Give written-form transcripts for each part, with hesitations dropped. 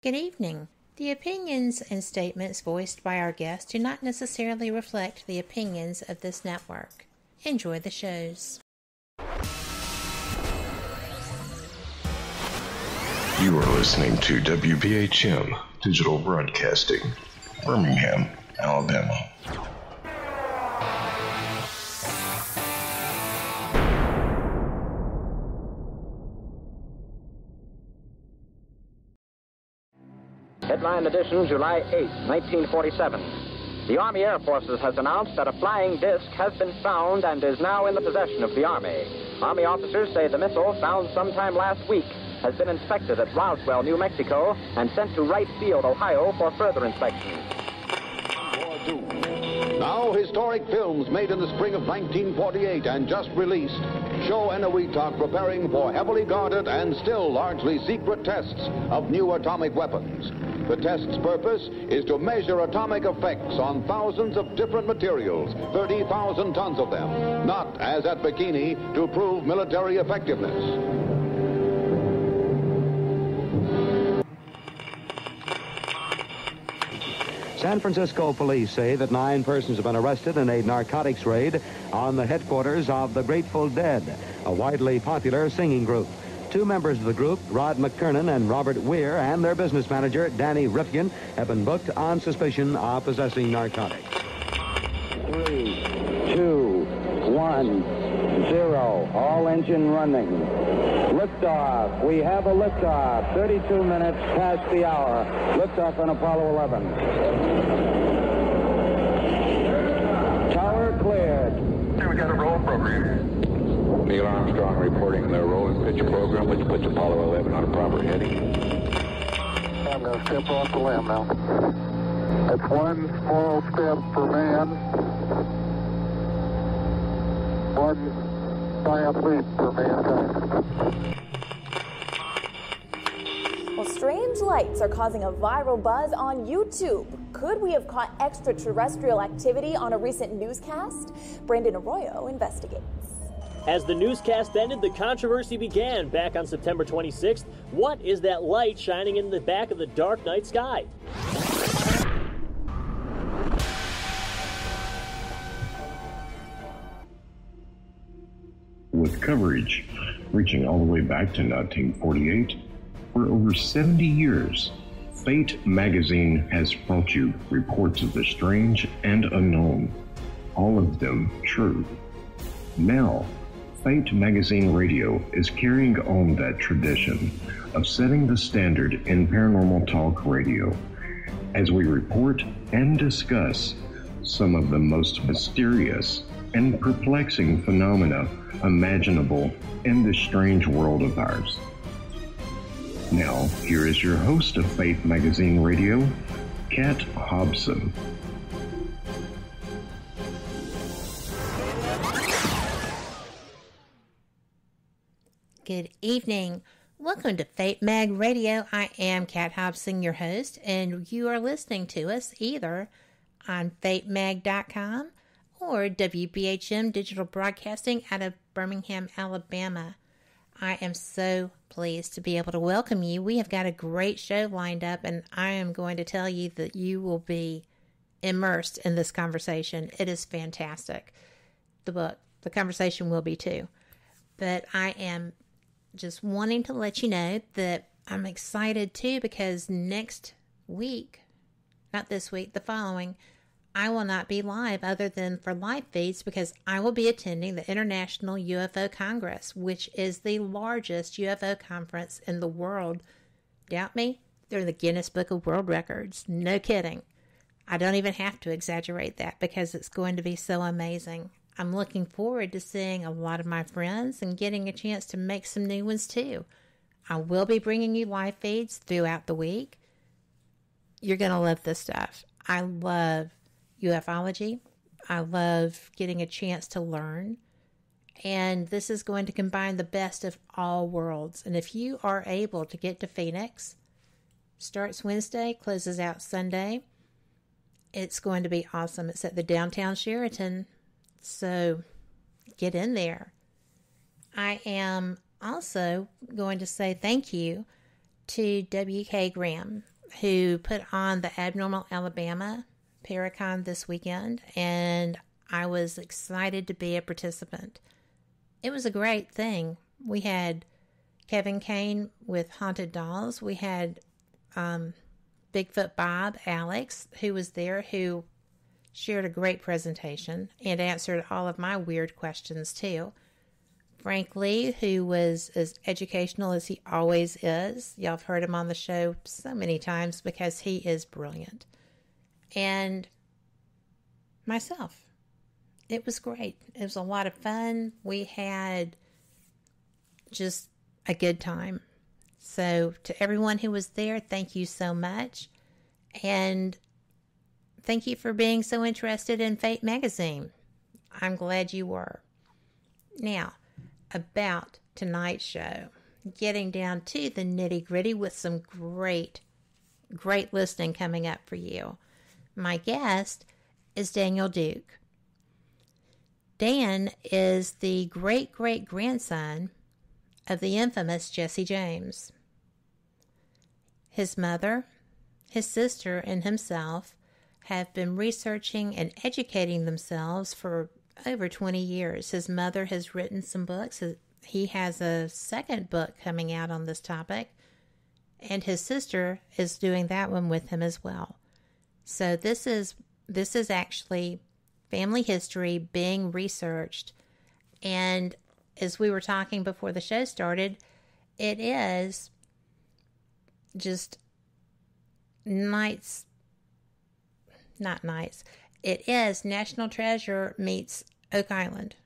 Good evening. The opinions and statements voiced by our guests do not necessarily reflect the opinions of this network. Enjoy the shows. You are listening to WBHM Digital Broadcasting, Birmingham, Alabama. Headline edition, July 8, 1947. The Army Air Forces has announced that a flying disc has been found and is now in the possession of the Army. Army officers say the missile, found sometime last week, has been inspected at Roswell, New Mexico, and sent to Wright Field, Ohio, for further inspection. Now, historic films made in the spring of 1948 and just released show Eniwetok preparing for heavily guarded and still largely secret tests of new atomic weapons. The test's purpose is to measure atomic effects on thousands of different materials, 30,000 tons of them, not, as at Bikini, to prove military effectiveness. San Francisco police say that 9 persons have been arrested in a narcotics raid on the headquarters of the Grateful Dead, a widely popular singing group. 2 members of the group, Rod McKernan and Robert Weir, and their business manager, Danny Rifkin, have been booked on suspicion of possessing narcotics. 3, 2, 1, 0. All engine running. Liftoff. We have a liftoff. 32 minutes past the hour. Liftoff on Apollo 11. Tower cleared. We got a roll program. Neil Armstrong reporting the roll and pitch program, which puts Apollo 11 on a proper heading. I'm going to step off the limb now. That's one small step for man, one giant leap for mankind. Well, strange lights are causing a viral buzz on YouTube. Could we have caught extraterrestrial activity on a recent newscast? Brandon Arroyo investigates. As the newscast ended, the controversy began back on September 26th. What is that light shining in the back of the dark night sky? With coverage reaching all the way back to 1948, for over 70 years, Fate magazine has brought you reports of the strange and unknown, all of them true. Now, Fate Magazine Radio is carrying on that tradition of setting the standard in paranormal talk radio as we report and discuss some of the most mysterious and perplexing phenomena imaginable in this strange world of ours. Now, here is your host of Fate Magazine Radio, Kat Hobson. Good evening. Welcome to Fate Mag Radio. I am Kat Hobson, your host, and you are listening to us either on fatemag.com or WBHM Digital Broadcasting out of Birmingham, Alabama. I am so pleased to be able to welcome you. We have got a great show lined up, and I am going to tell you that you will be immersed in this conversation. It is fantastic. The conversation will be too. But I am just wanting to let you know that I'm excited too, because next week, not this week, the following, I will not be live other than for live feeds, because I will be attending the International UFO Congress, which is the largest UFO conference in the world. Doubt me? They're in the Guinness Book of World Records. No kidding. I don't even have to exaggerate that, because it's going to be so amazing. I'm looking forward to seeing a lot of my friends and getting a chance to make some new ones too. I will be bringing you live feeds throughout the week. You're going to love this stuff. I love ufology. I love getting a chance to learn. And this is going to combine the best of all worlds. And if you are able to get to Phoenix, starts Wednesday, closes out Sunday, it's going to be awesome. It's at the downtown Sheraton. So get in there. I am also going to say thank you to W.K. Graham. who put on the Abnormal Alabama Paracon this weekend, and I was excited to be a participant. It was a great thing. We had Kevin Kane with Haunted Dolls. We had Bigfoot Bob, Alex, who was there, who shared a great presentation and answered all of my weird questions too. Frank Lee, who was as educational as he always is. Y'all have heard him on the show so many times because he is brilliant. And myself. It was great. It was a lot of fun. We had just a good time. So to everyone who was there, thank you so much. And thank you for being so interested in Fate magazine. I'm glad you were. Now, about tonight's show. Getting down to the nitty-gritty with some great listening coming up for you. My guest is Daniel Duke. Dan is the great-great-grandson of the infamous Jesse James. His mother, his sister, and himself have been researching and educating themselves for over 20 years. His mother has written some books. He has a second book coming out on this topic, and his sister is doing that one with him as well. So this is actually family history being researched, and as we were talking before the show started, it is just it is National Treasure meets Oak Island.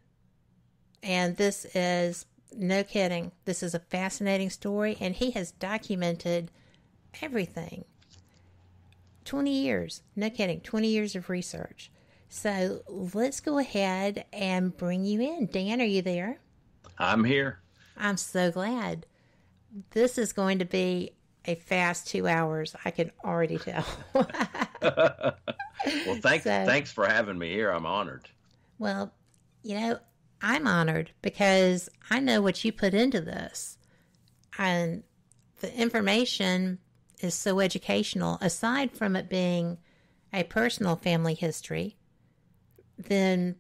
And this is, no kidding, this is a fascinating story, and he has documented everything. 20 years, no kidding, 20 years of research. So let's go ahead and bring you in. Dan, are you there? I'm here. I'm so glad. This is going to be a fast 2 hours. I can already tell. Well, thanks for having me here. I'm honored. Well, I'm honored because I know what you put into this. And the information is so educational. Aside from it being a personal family history, then,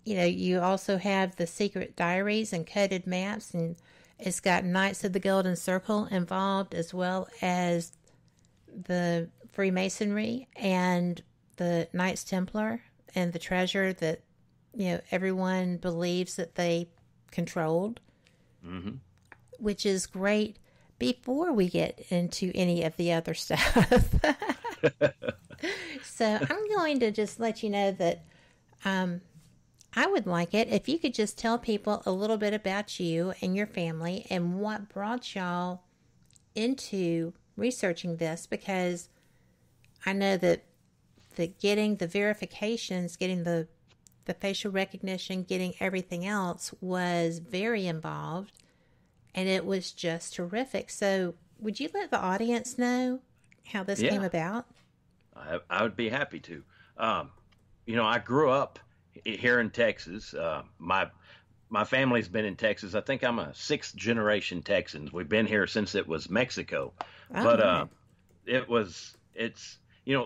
you also have the secret diaries and coded maps, and it's got Knights of the Golden Circle involved, as well as the Freemasonry and the Knights Templar and the treasure that, everyone believes that they controlled, which is great before we get into any of the other stuff. So I'm going to just let you know that I would like it if you could just tell people a little bit about you and your family and what brought y'all into researching this, because I know that getting the verifications, getting the facial recognition, getting everything else was very involved, and it was just terrific. So would you let the audience know how this came about? I would be happy to. I grew up here in Texas. My family's been in Texas. I think I'm a 6th generation Texan. We've been here since it was Mexico. Oh, but it's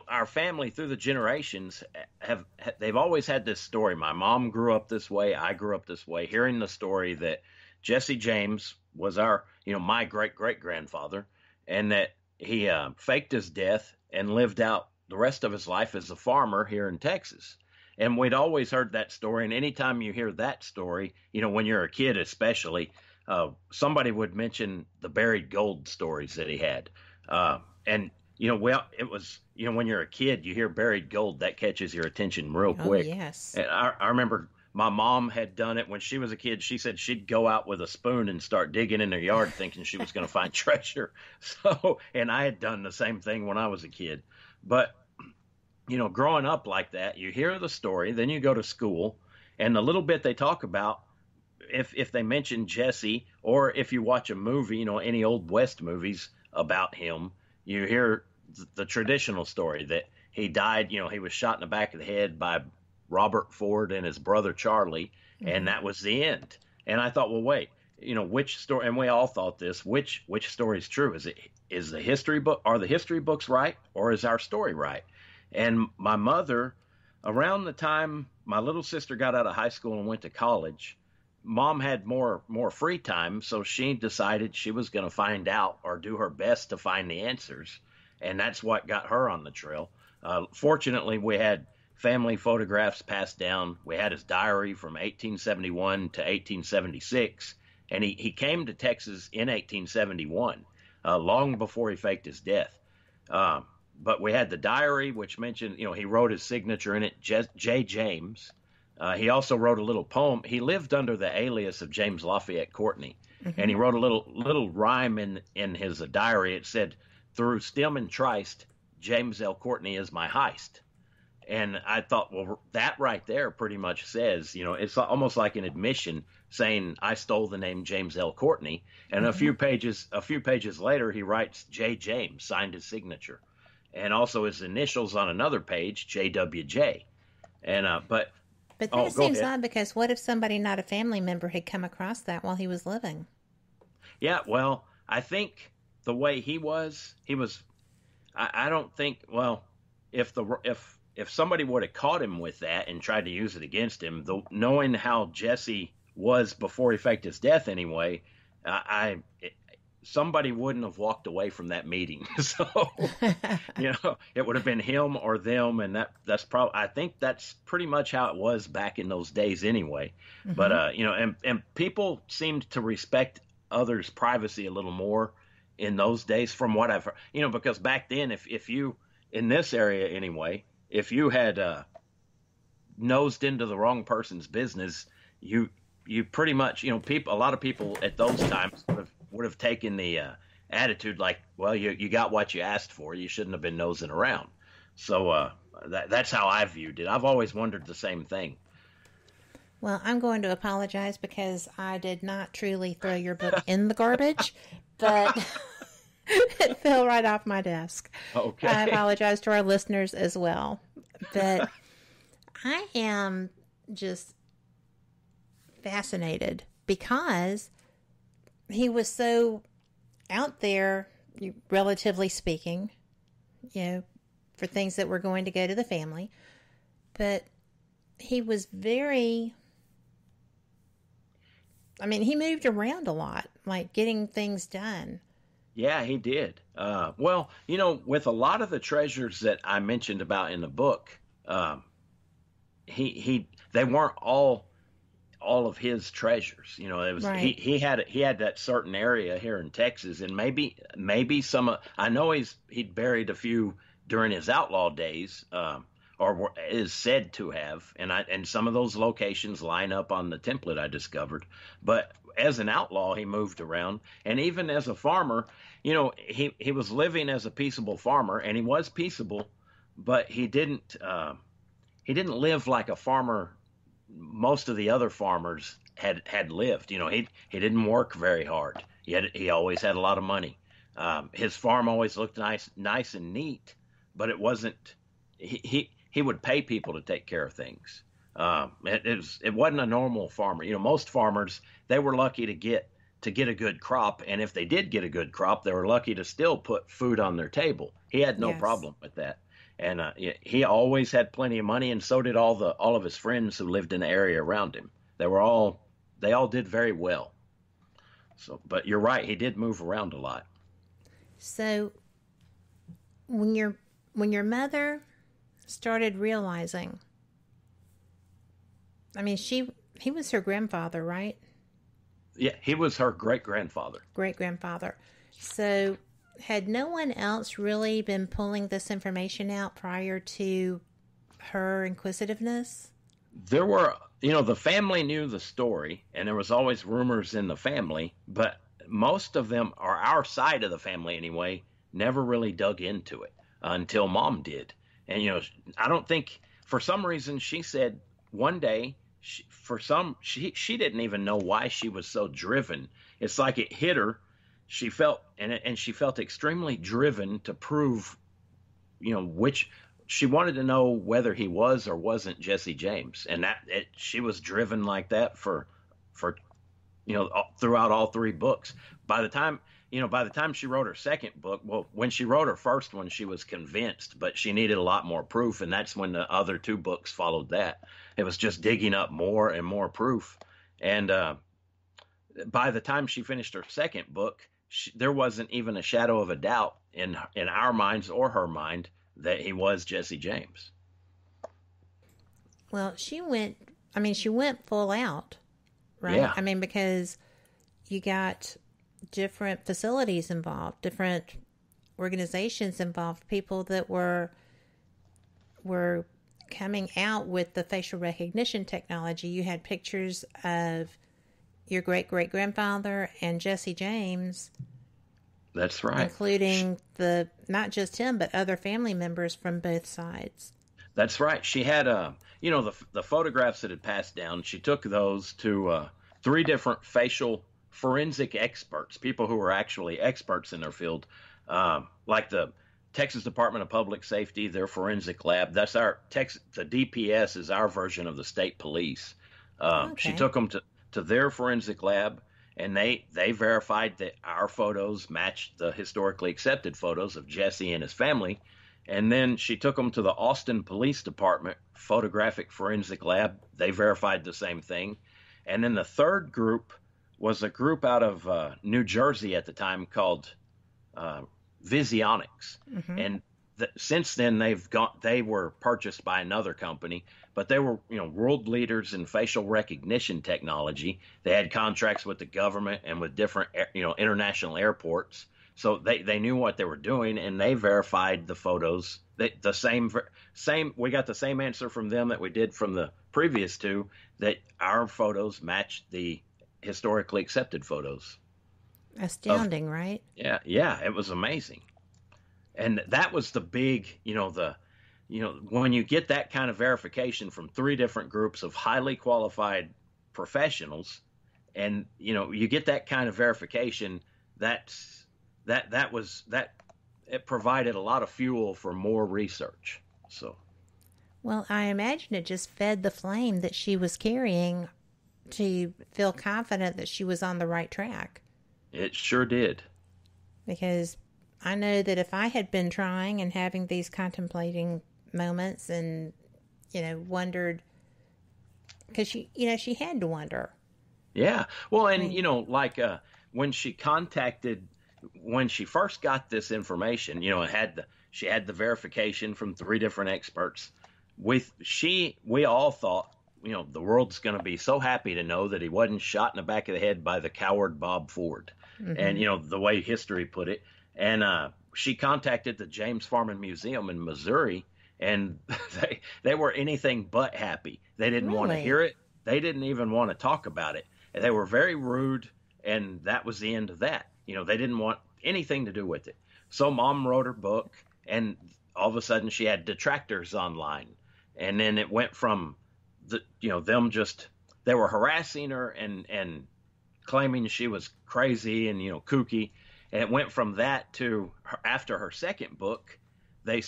our family through the generations they've always had this story. My mom grew up this way. I grew up this way, hearing the story that Jesse James was my great-great-grandfather, and that he faked his death and lived out the rest of his life as a farmer here in Texas. And we'd always heard that story. And anytime you hear that story, when you're a kid especially, somebody would mention the buried gold stories that he had. It was, when you're a kid, you hear buried gold, that catches your attention real quick. Oh, yes. And I remember my mom had done it when she was a kid. She said she'd go out with a spoon and start digging in her yard thinking she was going to find treasure. And I had done the same thing when I was a kid. But, growing up like that, you hear the story, then you go to school, and the little bit they talk about, if they mention Jesse, or if you watch a movie, any Old West movies about him, you hear the traditional story that he died, he was shot in the back of the head by Robert Ford and his brother Charlie, and that was the end. And I thought, well, wait, which story, and we all thought this, which story is true? Is is the history book, are the history books right, or is our story right? And my mother, around the time my little sister got out of high school and went to college, Mom had more free time, so she decided she was going to find out or do her best to find the answers, and that's what got her on the trail. Fortunately, we had family photographs passed down. We had his diary from 1871 to 1876, and he came to Texas in 1871, long before he faked his death. But we had the diary, which mentioned, he wrote his signature in it, J. James. He also wrote a little poem. He lived under the alias of James Lafayette Courtney, and he wrote a little rhyme in his diary. It said, "Through stem and trist, James L. Courtney is my heist." And I thought, well, that right there pretty much says, it's almost like an admission saying I stole the name James L. Courtney. And a few pages later, he writes J. James, signed his signature, and also his initials on another page, JWJ. And but that seems odd, because what if somebody not a family member had come across that while he was living? Yeah, well, I think the way he was, I don't think, well, if somebody would have caught him with that and tried to use it against him, knowing how Jesse was before he faked his death anyway, somebody wouldn't have walked away from that meeting. So, it would have been him or them, and that's probably, I think that's pretty much how it was back in those days anyway. But and people seemed to respect others' privacy a little more in those days, from what I've heard. Because back then, if you, in this area anyway, if you had nosed into the wrong person's business, you pretty much, a lot of people at those times would have taken the attitude like, well, you got what you asked for. You shouldn't have been nosing around. So that's how I viewed it. I've always wondered the same thing. Well, I'm going to apologize because I did not truly throw your book in the garbage, but it fell right off my desk. Okay. I apologize to our listeners as well. But I am just fascinated because he was so out there, relatively speaking, for things that were going to go to the family. But he was he moved around a lot, like getting things done. Yeah, he did. Well, with a lot of the treasures that I mentioned about in the book, they weren't all of his treasures. It was right. He had that certain area here in Texas, and maybe some. I know he'd buried a few during his outlaw days, or is said to have, and some of those locations line up on the template I discovered. But as an outlaw, he moved around, and even as a farmer, he was living as a peaceable farmer, and he was peaceable, but he didn't live like a farmer most of the other farmers had lived. He didn't work very hard. He always had a lot of money. His farm always looked nice and neat, but it wasn't. He would pay people to take care of things. It wasn't a normal farmer. Most farmers, they were lucky to get a good crop, and if they did get a good crop, they were lucky to still put food on their table. He had no problem with that. And he always had plenty of money, and so did all of his friends who lived in the area around him. They all did very well. So, but you're right, he did move around a lot. So, when your mother started realizing, he was her grandfather, right? Yeah, he was her great-grandfather. Great-grandfather. So, had no one else really been pulling this information out prior to her inquisitiveness? There were, the family knew the story, and there was always rumors in the family, but most of them, or our side of the family anyway, never really dug into it until Mom did. And, I don't think, for some reason, she said one day, she didn't even know why she was so driven. It's like it hit her. She felt, and she felt extremely driven to prove, which she wanted to know whether he was or wasn't Jesse James, and she was driven like that for throughout all three books. By the time, by the time she wrote her second book, well, when she wrote her first one, she was convinced, but she needed a lot more proof. And that's when the other two books followed that. It was just digging up more and more proof. And by the time she finished her second book, there wasn't even a shadow of a doubt in our minds or her mind that he was Jesse James. Well, she went full out, right? Yeah. I mean, because you got different facilities involved, different organizations involved, people that were coming out with the facial recognition technology. You had pictures of your great-great-grandfather and Jesse James. That's right. Including not just him, but other family members from both sides. That's right. She had, the photographs that had passed down, she took those to 3 different facial forensic experts, people who were actually experts in their field, like the Texas Department of Public Safety, their forensic lab. That's the DPS is our version of the state police. Okay. She took them to their forensic lab, and they verified that our photos matched the historically accepted photos of Jesse and his family. And then she took them to the Austin Police Department photographic forensic lab. They verified the same thing. And then the third group was a group out of New Jersey at the time called Visionics. Mm-hmm. And since then they were purchased by another company, but they were, world leaders in facial recognition technology. They had contracts with the government and with different, international airports. So they knew what they were doing, and they verified the photos. We got the same answer from them that we did from the previous two, that our photos matched the historically accepted photos. Astounding, right? Yeah, it was amazing. And that was the big, when you get that kind of verification from 3 different groups of highly qualified professionals, and you get that kind of verification, it provided a lot of fuel for more research. So, well, I imagine it just fed the flame that she was carrying to feel confident that she was on the right track. It sure did. Because I know that if I had been trying and having these contemplating moments and, wondered, because she had to wonder. Yeah. Well, and, when she first got this information, she had the verification from 3 different experts. We all thought, the world's going to be so happy to know that he wasn't shot in the back of the head by the coward Bob Ford. Mm-hmm. And, the way history put it. And she contacted the James Farman Museum in Missouri, and they were anything but happy. They didn't want to hear it. They didn't even want to talk about it. They were very rude, and that was the end of that. They didn't want anything to do with it. So Mom wrote her book, and all of a sudden she had detractors online. And then it went from they were harassing her and claiming she was crazy and, kooky. And it went from that to after her second book, they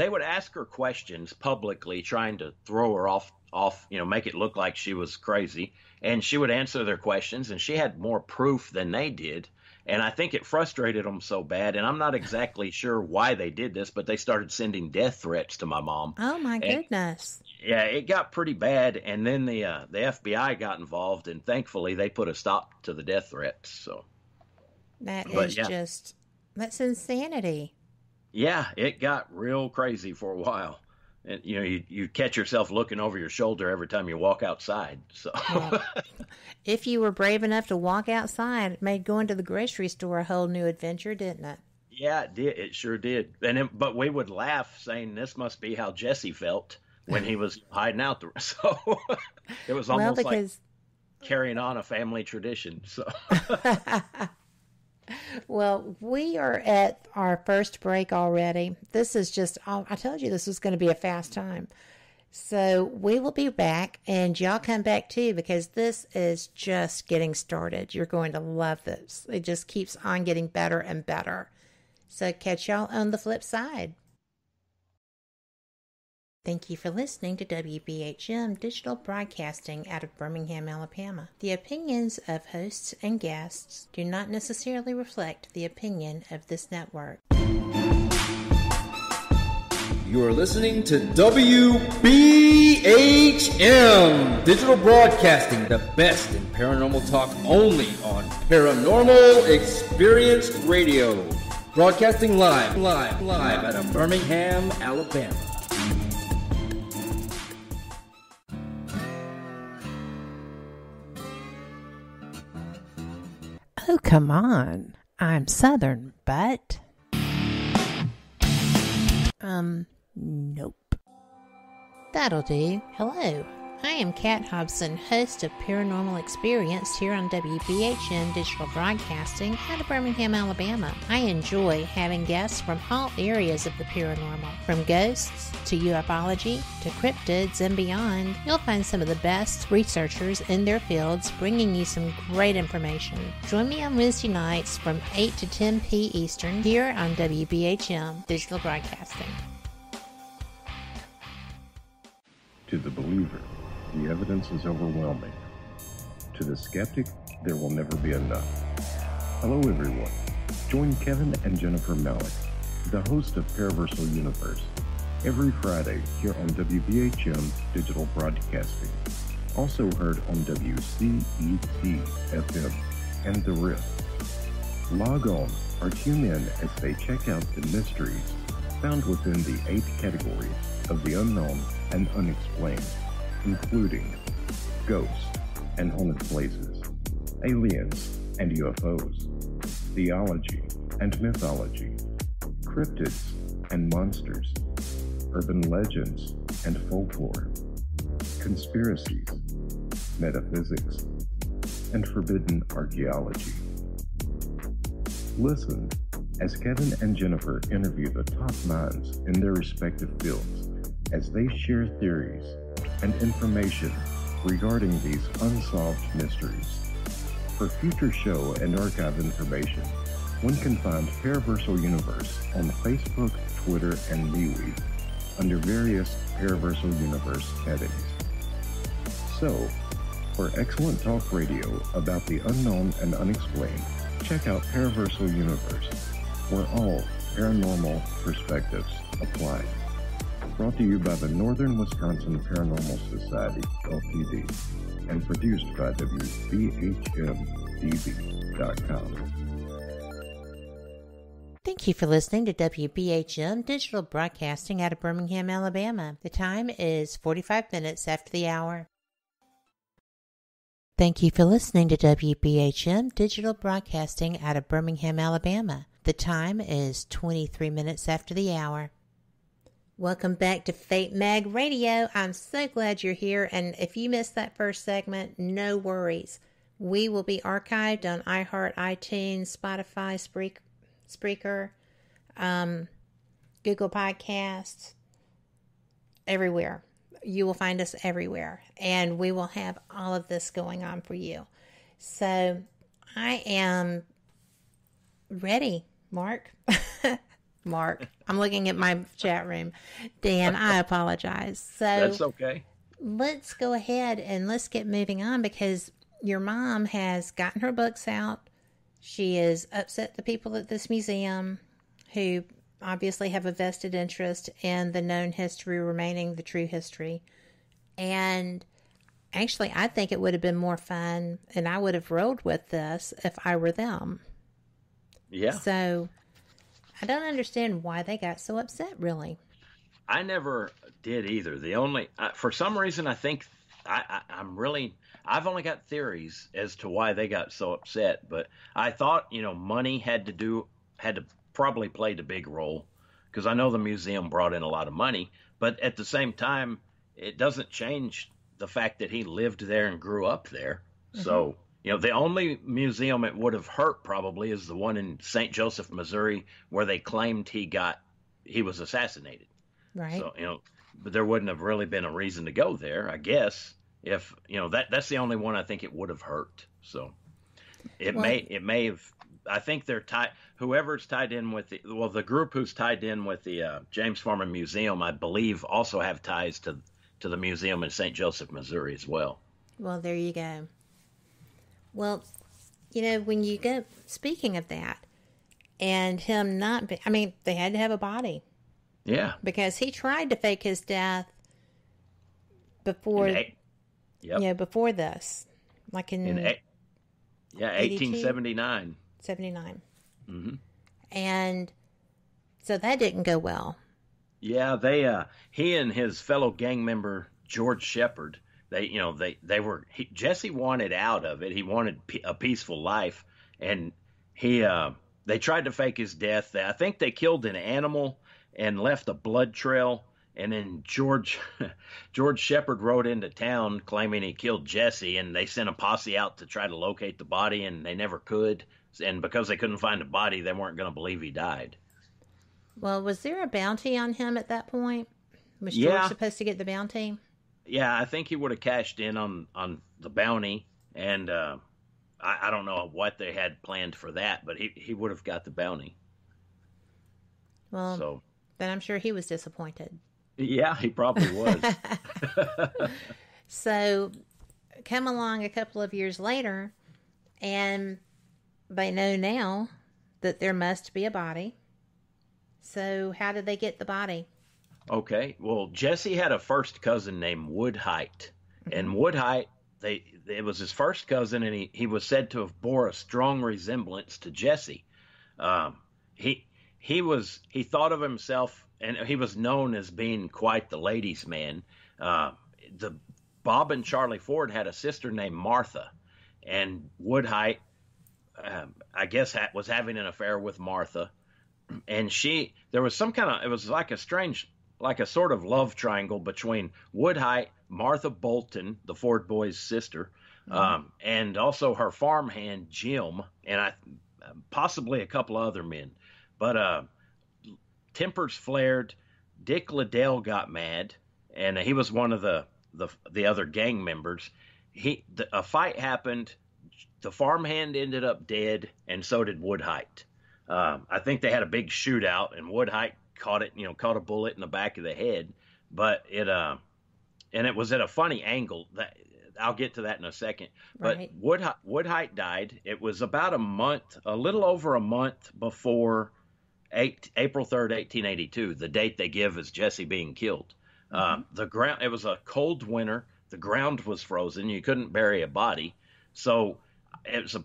would ask her questions publicly, trying to throw her off, make it look like she was crazy. And she would answer their questions, and she had more proof than they did. And I think it frustrated them so bad. And I'm not exactly sure why they did this, but they started sending death threats to my mom. Oh, my goodness. Yeah, it got pretty bad. And then the FBI got involved, and thankfully they put a stop to the death threats. So that's insanity. Yeah, it got real crazy for a while. And, you catch yourself looking over your shoulder every time you walk outside. So, well, if you were brave enough to walk outside, it made going to the grocery store a whole new adventure, didn't it? Yeah, it did. It sure did. But we would laugh, saying this must be how Jesse felt when he was hiding out there. So it was almost like carrying on a family tradition. So. Well, we are at our first break already. This is I told you this was going to be a fast time. So we will be back, and y'all come back too, because this is just getting started. You're going to love this. It just keeps on getting better and better. So catch y'all on the flip side. Thank you for listening to WBHM Digital Broadcasting out of Birmingham, Alabama. The opinions of hosts and guests do not necessarily reflect the opinion of this network. You are listening to WBHM Digital Broadcasting, the best in paranormal talk only on Paranormal Experienced Radio. Broadcasting live out of Birmingham, Alabama. Oh, come on. I'm Southern, but... Nope. That'll do. Hello. I am Kat Hobson, host of Paranormal Experience here on WBHM Digital Broadcasting out of Birmingham, Alabama. I enjoy having guests from all areas of the paranormal, from ghosts to ufology to cryptids and beyond. You'll find some of the best researchers in their fields bringing you some great information. Join me on Wednesday nights from 8 to 10 p. Eastern here on WBHM Digital Broadcasting. To the believer, the evidence is overwhelming. To the skeptic, there will never be enough. Hello everyone. Join Kevin and Jennifer Malik, the host of Paraversal Universe, every Friday here on WBHM Digital Broadcasting. Also heard on WCET-FM and The Rift. Log on or tune in as they check out the mysteries found within the 8 categories of the unknown and unexplained, including ghosts and haunted places, aliens and UFOs, theology and mythology, cryptids and monsters, urban legends and folklore, conspiracies, metaphysics, and forbidden archaeology. Listen as Kevin and Jennifer interview the top minds in their respective fields as they share theories and information regarding these unsolved mysteries. For future show and archive information, one can find Paraversal Universe on Facebook, Twitter, and MeWe under various Paraversal Universe headings. So, for excellent talk radio about the unknown and unexplained, check out Paraversal Universe, where all paranormal perspectives apply. Brought to you by the Northern Wisconsin Paranormal Society, Ltd., and produced by WBHM-DB.com. Thank you for listening to WBHM Digital Broadcasting out of Birmingham, Alabama. The time is 45 minutes after the hour. Thank you for listening to WBHM Digital Broadcasting out of Birmingham, Alabama. The time is 23 minutes after the hour. Welcome back to Fate Mag Radio. I'm so glad you're here, and if you missed that first segment, no worries. We will be archived on iHeart, iTunes, Spotify, Spreaker, Google Podcasts, everywhere. You will find us everywhere, and we will have all of this going on for you. So I am ready, Mark. Mark, I'm looking at my chat room. Dan, I apologize. So that's okay. Let's go ahead and let's get moving on, because your mom has gotten her books out. She has upset the people at this museum who obviously have a vested interest in the known history remaining the true history. And actually, I think it would have been more fun, and I would have rolled with this if I were them. Yeah. So I don't understand why they got so upset, really. I never did either. The only, for some reason, I think I've only got theories as to why they got so upset, but I thought, money had to probably played a big role, because I know the museum brought in a lot of money, but at the same time, it doesn't change the fact that he lived there and grew up there. Mm-hmm. So, the only museum it would have hurt probably is the one in St. Joseph, Missouri, where they claimed he was assassinated. Right. So, but there wouldn't have really been a reason to go there, I guess, if, that's the only one I think it would have hurt. So it may have I think they're tied. Whoever's tied in with the group who's tied in with the James Foreman Museum, I believe, also have ties to the museum in St. Joseph, Missouri, as well. Well, there you go. Well, you know, when you go, speaking of that, and him not be, I mean, they had to have a body. Yeah. Because he tried to fake his death before, before this. Like in 1879. 79. Mm-hmm. And so that didn't go well. Yeah, he and his fellow gang member, George Shepard, Jesse wanted out of it. He wanted a peaceful life, and they tried to fake his death. I think they killed an animal and left a blood trail, and then George Shepard rode into town claiming he killed Jesse, and they sent a posse out to try to locate the body, and they never could. And because they couldn't find the body, they weren't going to believe he died. Well, was there a bounty on him at that point? Was George supposed to get the bounty? Yeah, I think he would have cashed in on the bounty, and I don't know what they had planned for that, but he would have got the bounty. Well, then I'm sure he was disappointed. Yeah, he probably was. So, come along a couple of years later, and they know now that there must be a body. So, how did they get the body? Okay, well, Jesse had a first cousin named Woodhite, and Woodhite, it was his first cousin, and he was said to have bore a strong resemblance to Jesse. He thought of himself, and he was known as being quite the ladies' man. Bob and Charlie Ford had a sister named Martha, and Woodhite, I guess, was having an affair with Martha, and there was it was like a sort of love triangle between Woodhite, Martha Bolton, the Ford boys' sister, and also her farmhand Jim, and possibly a couple of other men. But tempers flared. Dick Liddell got mad, and he was one of the other gang members. A fight happened. The farmhand ended up dead, and so did Woodhite. I think they had a big shootout, and Woodhite caught a bullet in the back of the head, but it was at a funny angle. That I'll get to that in a second. But right. Woodhite died. It was about a little over a month before April 3rd, 1882, the date they give as Jesse being killed. It was a cold winter. The ground was frozen. You couldn't bury a body, so it was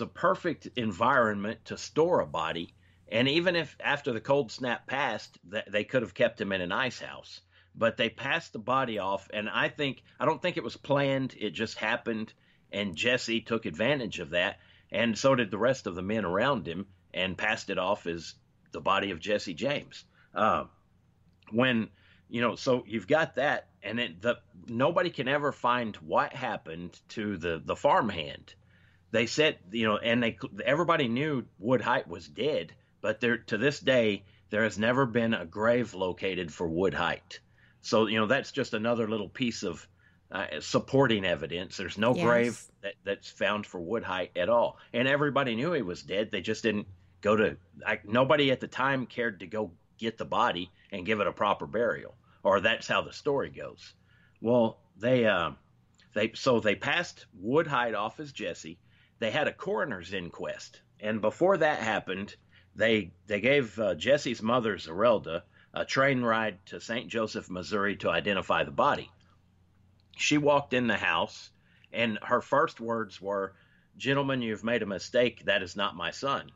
a perfect environment to store a body. And even if after the cold snap passed, they could have kept him in an ice house, but they passed the body off. And I don't think it was planned. It just happened. And Jesse took advantage of that. And so did the rest of the men around him, and passed it off as the body of Jesse James. So you've got that, and nobody can ever find what happened to the farmhand. They said, everybody knew Woodhite was dead, but to this day, there has never been a grave located for Woodhite. So, that's just another little piece of supporting evidence. There's no grave that's found for Woodhite at all. And everybody knew he was dead. They just didn't nobody at the time cared to go get the body and give it a proper burial, or that's how the story goes. Well, they passed Woodhite off as Jesse. They had a coroner's inquest, and before that happened, they gave Jesse's mother, Zerelda, a train ride to St. Joseph, Missouri, to identify the body. She walked in the house, and her first words were, "Gentlemen, you've made a mistake. That is not my son."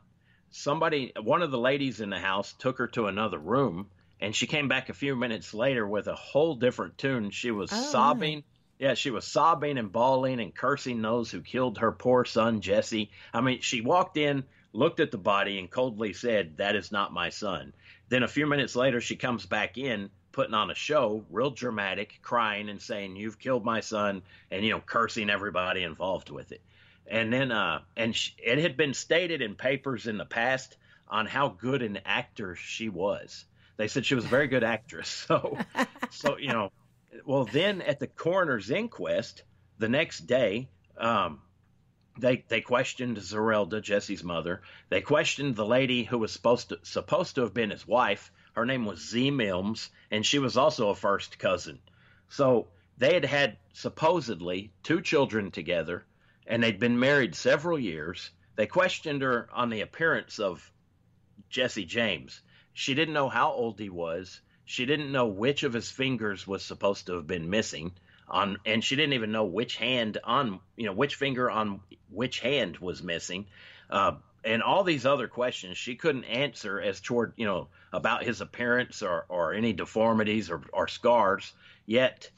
One of the ladies in the house took her to another room, and she came back a few minutes later with a whole different tune. She was sobbing. Yeah, she was sobbing and bawling and cursing those who killed her poor son, Jesse. I mean, she walked in, looked at the body, and coldly said, "That is not my son." Then a few minutes later, she comes back in, putting on a show, real dramatic, crying and saying, "You've killed my son," and, cursing everybody involved with it. And then, it had been stated in papers in the past on how good an actor she was. They said she was a very good actress. So, well, then at the coroner's inquest the next day, They questioned Zerelda, Jesse's mother. They questioned the lady who was supposed to have been his wife. Her name was Z. Milms, and she was also a first cousin. So they had supposedly 2 children together, and they'd been married several years. They questioned her on the appearance of Jesse James. She didn't know how old he was. She didn't know which of his fingers was supposed to have been missing. And she didn't even know which finger on which hand was missing, and all these other questions she couldn't answer as toward about his appearance or any deformities or scars. Yet,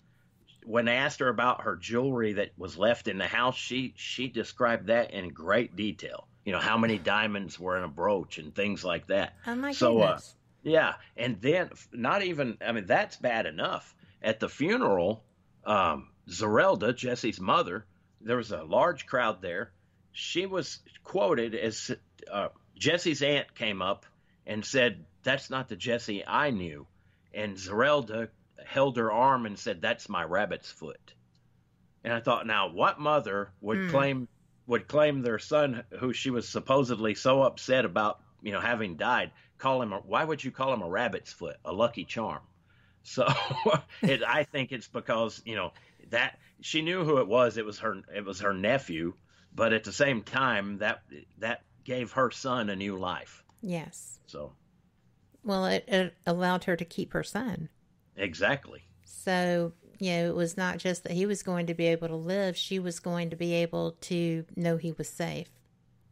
when they asked her about her jewelry that was left in the house, she described that in great detail. How many diamonds were in a brooch and things like that. Oh my goodness! Yeah, and then that's bad enough. At the funeral, Zerelda, Jesse's mother, there was a large crowd there. She was quoted as Jesse's aunt came up and said, "That's not the Jesse I knew." And Zerelda held her arm and said, "That's my rabbit's foot." And I thought, now what mother would claim their son, who she was supposedly so upset about, having died, why would you call him a rabbit's foot, a lucky charm? So I think it's because, that she knew who it was. It was her nephew, but at the same time that gave her son a new life. Yes. So. Well, it allowed her to keep her son. Exactly. So, it was not just that he was going to be able to live. She was going to be able to know he was safe.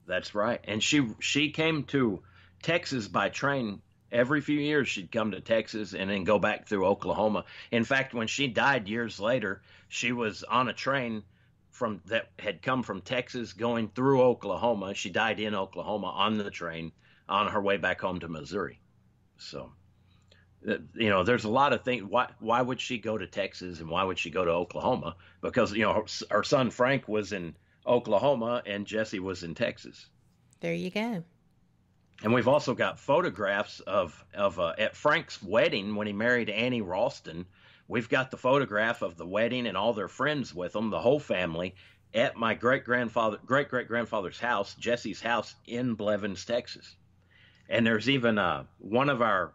That's right. And she came to Texas by train. Every few years, she'd come to Texas and then go back through Oklahoma. In fact, when she died years later, she was on a train that had come from Texas going through Oklahoma. She died in Oklahoma on the train on her way back home to Missouri. So, there's a lot of things. Why would she go to Texas and why would she go to Oklahoma? Because, her son Frank was in Oklahoma and Jesse was in Texas. There you go. And we've also got photographs of at Frank's wedding when he married Annie Ralston. We've got the photograph of the wedding and all their friends with them, the whole family, at my great-great-grandfather's house, Jesse's house in Blevins, Texas. And there's even one of our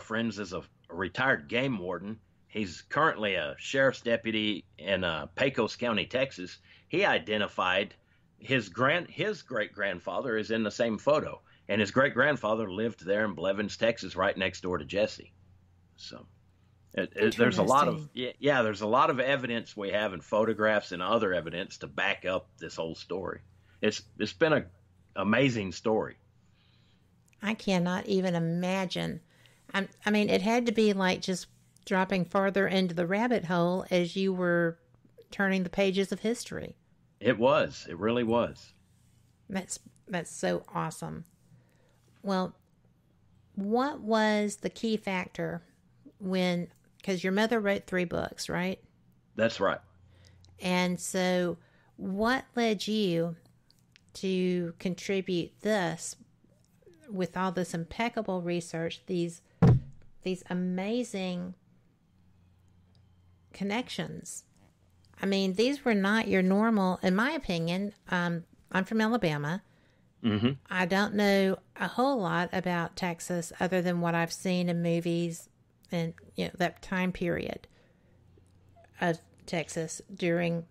friends is a retired game warden. He's currently a sheriff's deputy in Pecos County, Texas. He identified his great-grandfather is in the same photo. And his great-grandfather lived there in Blevins, Texas, right next door to Jesse. So there's a lot of there's a lot of evidence we have in photographs and other evidence to back up this whole story. It's been an amazing story. I cannot even imagine. I mean, it had to be like just dropping farther into the rabbit hole as you were turning the pages of history. It was. It really was. That's so awesome. Well, what was the key factor because your mother wrote 3 books, right? That's right. And so what led you to contribute this with all this impeccable research, these amazing connections? I mean, these were not your normal, in my opinion. I'm from Alabama. Mm-hmm. I don't know a whole lot about Texas other than what I've seen in movies and that time period of Texas during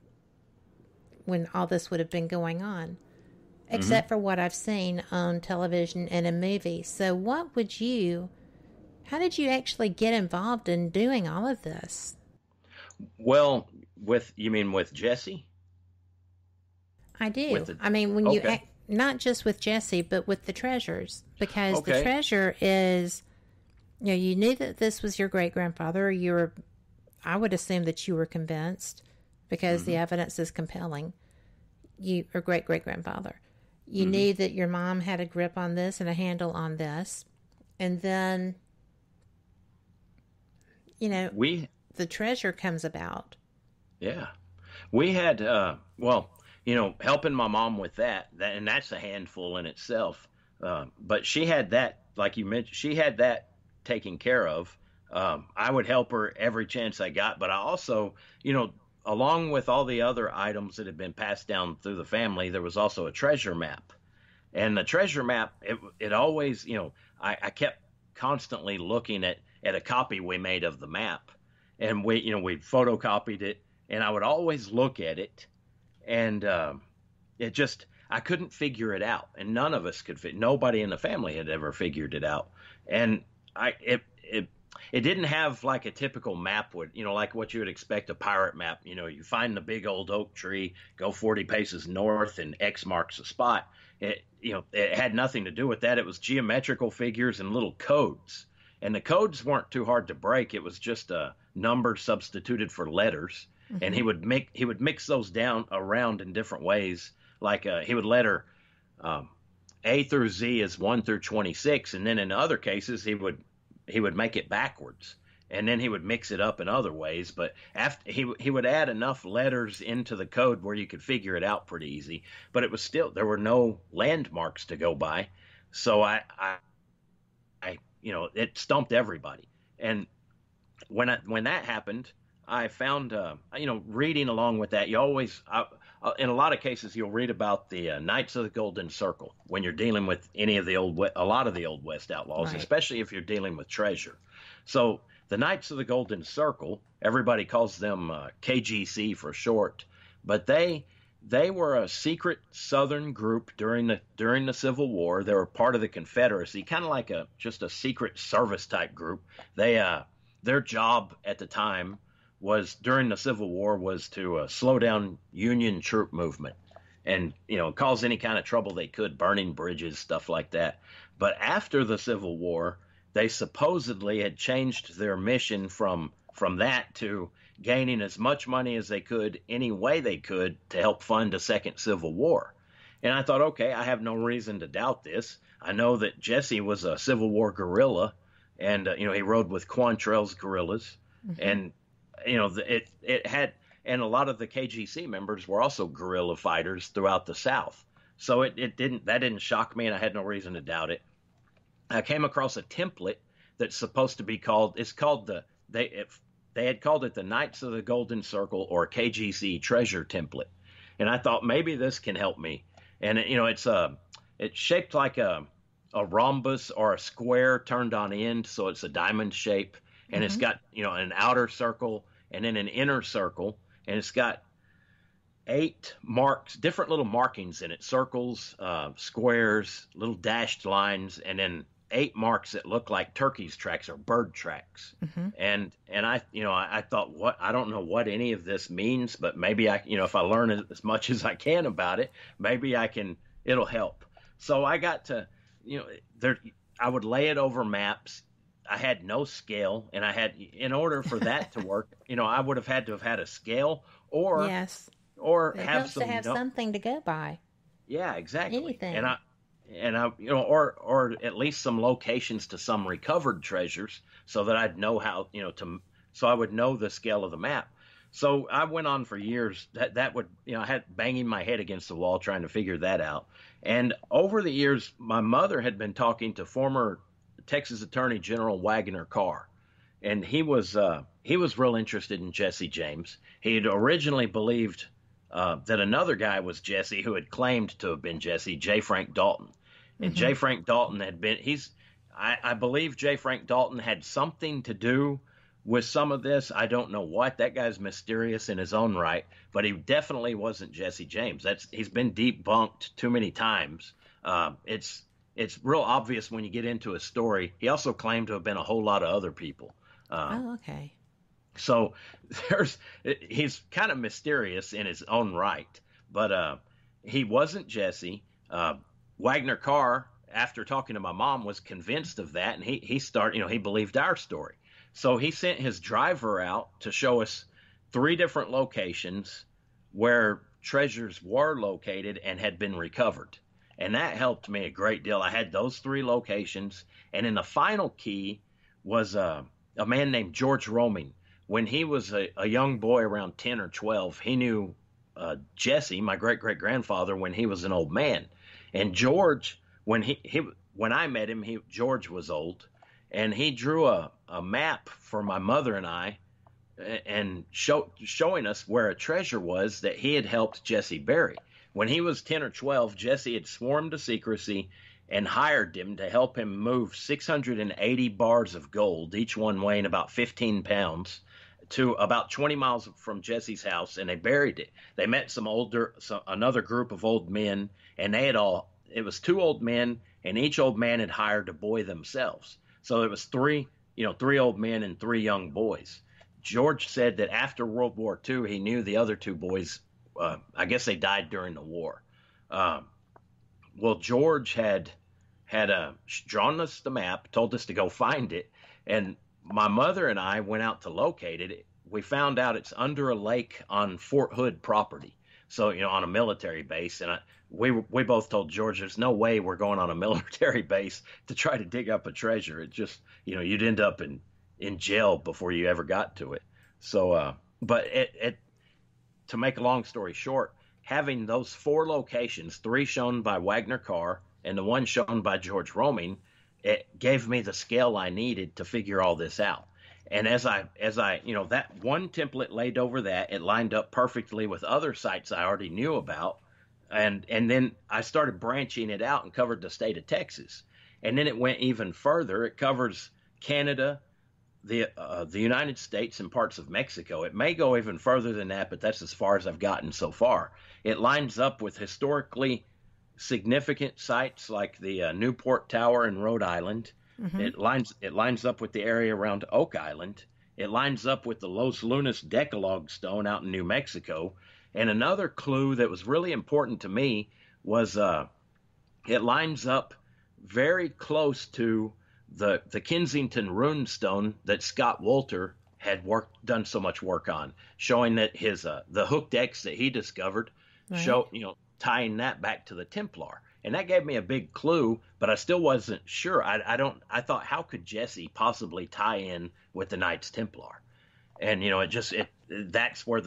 when all this would have been going on, except for what I've seen on television and in movies. So how did you actually get involved in doing all of this? Well, you mean with Jesse? I do. When you not just with Jesse, but with the treasures, because the treasure is, you knew that this was your great-grandfather. I would assume that you were convinced because the evidence is compelling. Or great-great-grandfather. You knew that your mom had a grip on this and a handle on this. And then, the treasure comes about. Yeah. We had, helping my mom with that, and that's a handful in itself. But she had that, like you mentioned, she had that taken care of. I would help her every chance I got, but I also, along with all the other items that had been passed down through the family, there was also a treasure map. And the treasure map, it always, I kept constantly looking at a copy we made of the map. And we photocopied it, and I would always look at it, and I couldn't figure it out, and none of us could nobody in the family had ever figured it out. And it didn't have like a typical map would, like what you would expect a pirate map. You find the big old oak tree, go 40 paces north, and X marks the spot. It had nothing to do with that. It was geometrical figures and little codes. And the codes weren't too hard to break. It was just a number substituted for letters. Mm-hmm. And he would mix those down around in different ways. Like he would letter A through Z as 1 through 26, and then in other cases he would make it backwards, and then he would mix it up in other ways. But after he would add enough letters into the code where you could figure it out pretty easy. But it was still, there were no landmarks to go by, so I it stumped everybody. And when that happened, I found reading along with that, you always in a lot of cases you'll read about the Knights of the Golden Circle when you're dealing with any of a lot of the Old West outlaws, right, especially if you're dealing with treasure. So the Knights of the Golden Circle, everybody calls them KGC for short, but they were a secret Southern group during the Civil War. They were part of the Confederacy, kind of like just a secret service type group. Their job at the time was, during the Civil War, was to slow down Union troop movement and cause any kind of trouble they could, burning bridges, stuff like that. But after the Civil War, they supposedly had changed their mission from that to gaining as much money as they could, any way they could, to help fund a second Civil War. And I thought, okay, I have no reason to doubt this. I know that Jesse was a Civil War guerrilla, and he rode with Quantrell's guerrillas, mm-hmm. and it had, and a lot of the KGC members were also guerrilla fighters throughout the South. So that didn't shock me, and I had no reason to doubt it. I came across a template that's supposed to be called, they had called it the Knights of the Golden Circle or KGC Treasure Template. And I thought maybe this can help me. And it's shaped like a rhombus or a square turned on end, so it's a diamond shape. And mm-hmm. It's got, an outer circle and then an inner circle. And it's got 8 marks, different little markings in it, circles, squares, little dashed lines, and then 8 marks that look like turkey's tracks or bird tracks. Mm-hmm. And I thought, I don't know what any of this means, but maybe if I learn as much as I can about it, maybe it'll help. So I got to, I would lay it over maps. I had no scale, and in order for that to work, I would have had to have had a scale or have something to go by. Yeah, exactly. Anything. Or at least some locations to some recovered treasures, so that I'd know how, so I would know the scale of the map. So I went on for years. That would, I had banging my head against the wall trying to figure that out. And over the years, my mother had been talking to former Texas Attorney General Wagner Carr, and he was real interested in Jesse James. He had originally believed that another guy was Jesse, who had claimed to have been Jesse, J. Frank Dalton. And mm-hmm. J. Frank Dalton had been, I believe J. Frank Dalton had something to do with some of this. I don't know what. That guy's mysterious in his own right, but he definitely wasn't Jesse James. He's been debunked too many times. It's real obvious when you get into his story. He also claimed to have been a whole lot of other people. Okay. So he's kind of mysterious in his own right, but he wasn't Jesse. Wagner Carr, after talking to my mom, was convinced of that, and he believed our story. So he sent his driver out to show us 3 different locations where treasures were located and had been recovered. And that helped me a great deal. I had those 3 locations. And in the final key was a man named George Roming. When he was a young boy around 10 or 12, he knew Jesse, my great-great-grandfather, when he was an old man. And George, when I met him, George was old. And he drew a map for my mother and I and showing us where a treasure was that he had helped Jesse bury. When he was 10 or 12, Jesse had sworn to secrecy and hired him to help him move 680 bars of gold, each one weighing about 15 pounds, to about 20 miles from Jesse's house, and they buried it. They met another group of old men, and it was 2 old men, and each old man had hired a boy themselves. So it was 3 old men and 3 young boys. George said that after World War II, he knew the other 2 boys, I guess they died during the war. Well, George had drawn us the map, told us to go find it, and my mother and I went out to locate it. We found out it's under a lake on Fort Hood property, so on a military base. And we both told George, there's no way we're going on a military base to try to dig up a treasure. It just, you'd end up in jail before you ever got to it. So, but to make a long story short, having those 4 locations, 3 shown by Wagner Carr and the 1 shown by George Roming, it gave me the scale I needed to figure all this out. And as I that one template laid over that, it lined up perfectly with other sites I already knew about. And then I started branching it out and covered the state of Texas. And then it went even further. It covers Canada, the United States, and parts of Mexico. It may go even further than that, but that's as far as I've gotten so far. It lines up with historically significant sites like the Newport Tower in Rhode Island. Mm-hmm. It lines up with the area around Oak Island. It lines up with the Los Lunas Decalogue Stone out in New Mexico. And another clue that was really important to me was it lines up very close to the Kensington Rune Stone that Scott Wolter had done so much work on, showing that his the hooked X that he discovered, tying that back to the Templar. And that gave me a big clue, but I still wasn't sure. I thought, how could Jesse possibly tie in with the Knights Templar? And, that's where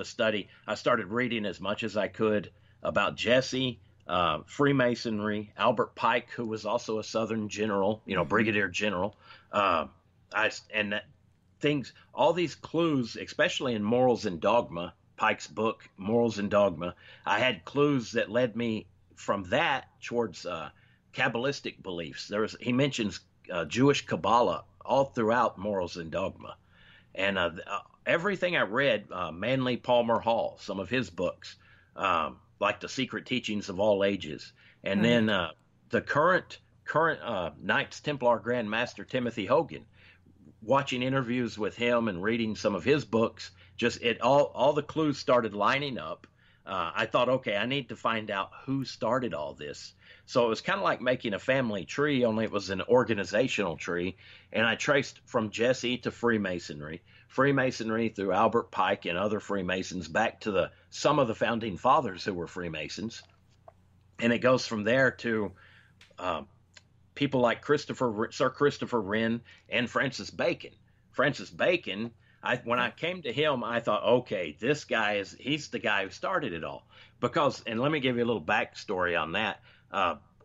I started reading as much as I could about Jesse, Freemasonry, Albert Pike, who was also a Southern general, brigadier general. All these clues, especially in Morals and Dogma, Pike's book, Morals and Dogma, I had clues that led me from that towards Kabbalistic beliefs. He mentions Jewish Kabbalah all throughout Morals and Dogma. And everything I read, Manly Palmer Hall, some of his books, like The Secret Teachings of All Ages. And then the current Knights Templar Grand Master Timothy Hogan, watching interviews with him and reading some of his books, all the clues started lining up. I thought, okay, I need to find out who started all this. So it was kind of like making a family tree, only it was an organizational tree. And I traced from Jesse to Freemasonry through Albert Pike and other Freemasons back to some of the founding fathers who were Freemasons. And it goes from there to people like Sir Christopher Wren and Francis Bacon. Francis Bacon, when I came to him, I thought, okay, this guy he's the guy who started it all. And let me give you a little backstory on that.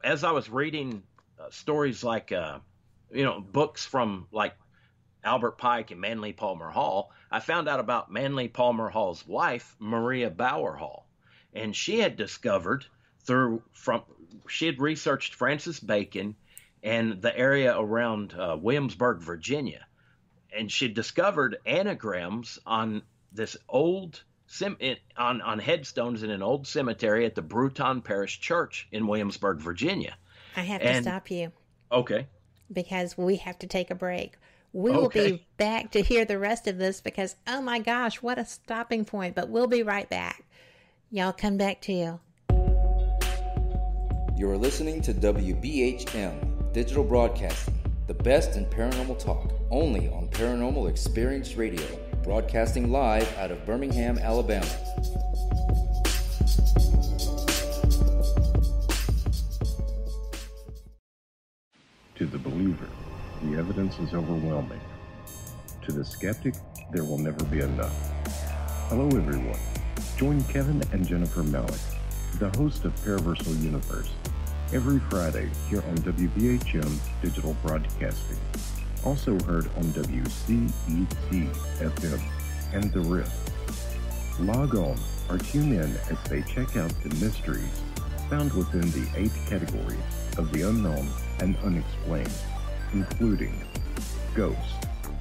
As I was reading stories like, books from like Albert Pike and Manly Palmer Hall, I found out about Manly Palmer Hall's wife, Maria Bauer Hall. And she had discovered she had researched Francis Bacon and the area around Williamsburg, Virginia. And she discovered anagrams on this old on headstones in an old cemetery at the Bruton Parish Church in Williamsburg, Virginia. I have to stop you. Okay. Because we have to take a break. We will be back to hear the rest of this because, oh my gosh, what a stopping point. But we'll be right back. Y'all come back to you. You're listening to WBHM Digital Broadcasting, the best in paranormal talk, only on Paranormal Experience Radio, broadcasting live out of Birmingham, Alabama. To the believer, the evidence is overwhelming. To the skeptic, there will never be enough. Hello everyone. Join Kevin and Jennifer Malik, the host of Paraversal Universe, every Friday here on WBHM Digital Broadcasting. Also heard on WCET FM, and the Rift. Log on or tune in as they check out the mysteries found within the 8 categories of the unknown and unexplained, including ghosts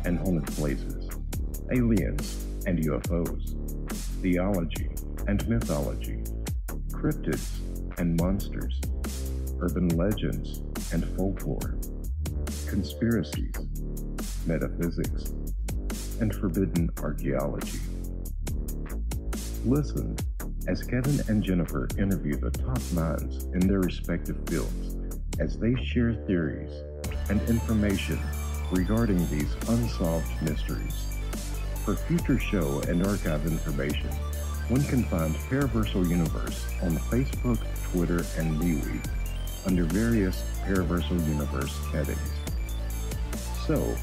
and haunted places, aliens and UFOs, theology and mythology, cryptids and monsters, urban legends and folklore, conspiracies, metaphysics, and forbidden archaeology. Listen as Kevin and Jennifer interview the top minds in their respective fields as they share theories and information regarding these unsolved mysteries. For future show and archive information, one can find Paraversal Universe on Facebook, Twitter, and MeWe under various Paraversal Universe headings. So,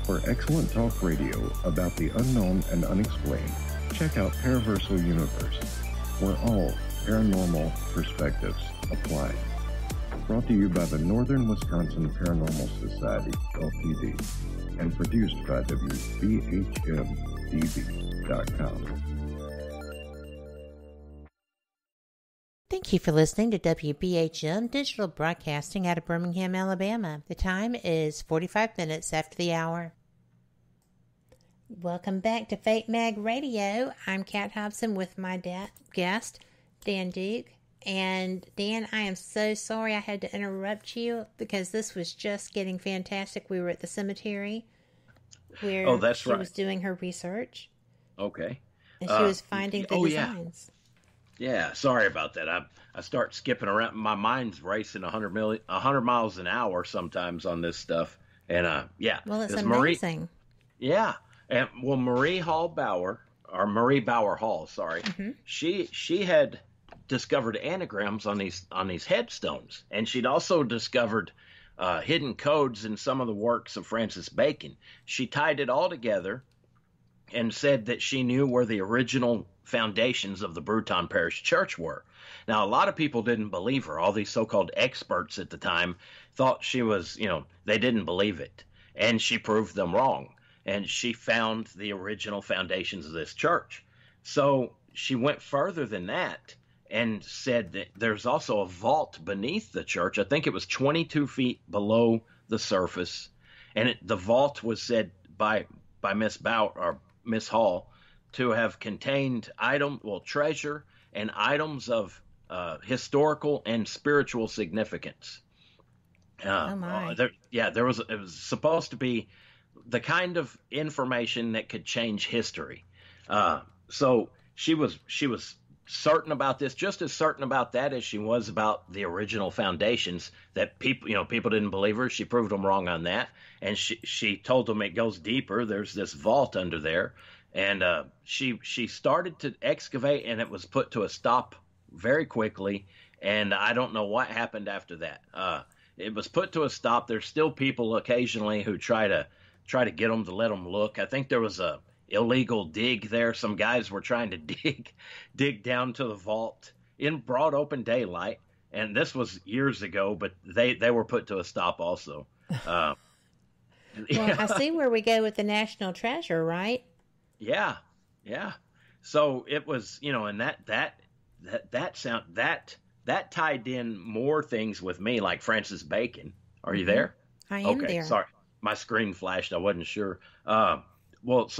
for excellent talk radio about the unknown and unexplained, check out Paraversal Universe, where all paranormal perspectives apply. Brought to you by the Northern Wisconsin Paranormal Society, Ltd., and produced by WBHM-DB.com. Thank you for listening to WBHM Digital Broadcasting out of Birmingham, Alabama. The time is 45 minutes after the hour. Welcome back to Fate Mag Radio. I'm Kat Hobson with my guest, Dan Duke. And Dan, I am so sorry I had to interrupt you because this was just getting fantastic. We were at the cemetery where she was doing her research. Okay. And she was finding the designs. Yeah, sorry about that. I start skipping around. My mind's racing 100 miles an hour sometimes on this stuff. And well, it's amazing. And Marie Bauer Hall, sorry. Mm-hmm. She had discovered anagrams on these headstones, and she'd also discovered hidden codes in some of the works of Francis Bacon. She tied it all together and said that she knew where the original foundations of the Bruton Parish Church were. Now, a lot of people didn't believe her. All these so-called experts at the time thought she was, they didn't believe it. And she proved them wrong. And she found the original foundations of this church. So she went further than that and said that there's also a vault beneath the church. I think it was 22 feet below the surface. And the vault was said by Miss Hall to have contained treasure and items of historical and spiritual significance. It was supposed to be the kind of information that could change history. So she was certain about this, just as certain about that as she was about the original foundations. That people didn't believe her. She proved them wrong on that, and she told them it goes deeper. There's this vault under there. And she started to excavate, and it was put to a stop very quickly. And I don't know what happened after that. It was put to a stop. There's still people occasionally who try to get them to let them look. I think there was a illegal dig there. Some guys were trying to dig down to the vault in broad open daylight. And this was years ago, but they were put to a stop also. Well, I see where we go with the National Treasure, right? Yeah. So it was, and that tied in more things with me, like Francis Bacon. Are you there? I am there. Sorry, my screen flashed. I wasn't sure. So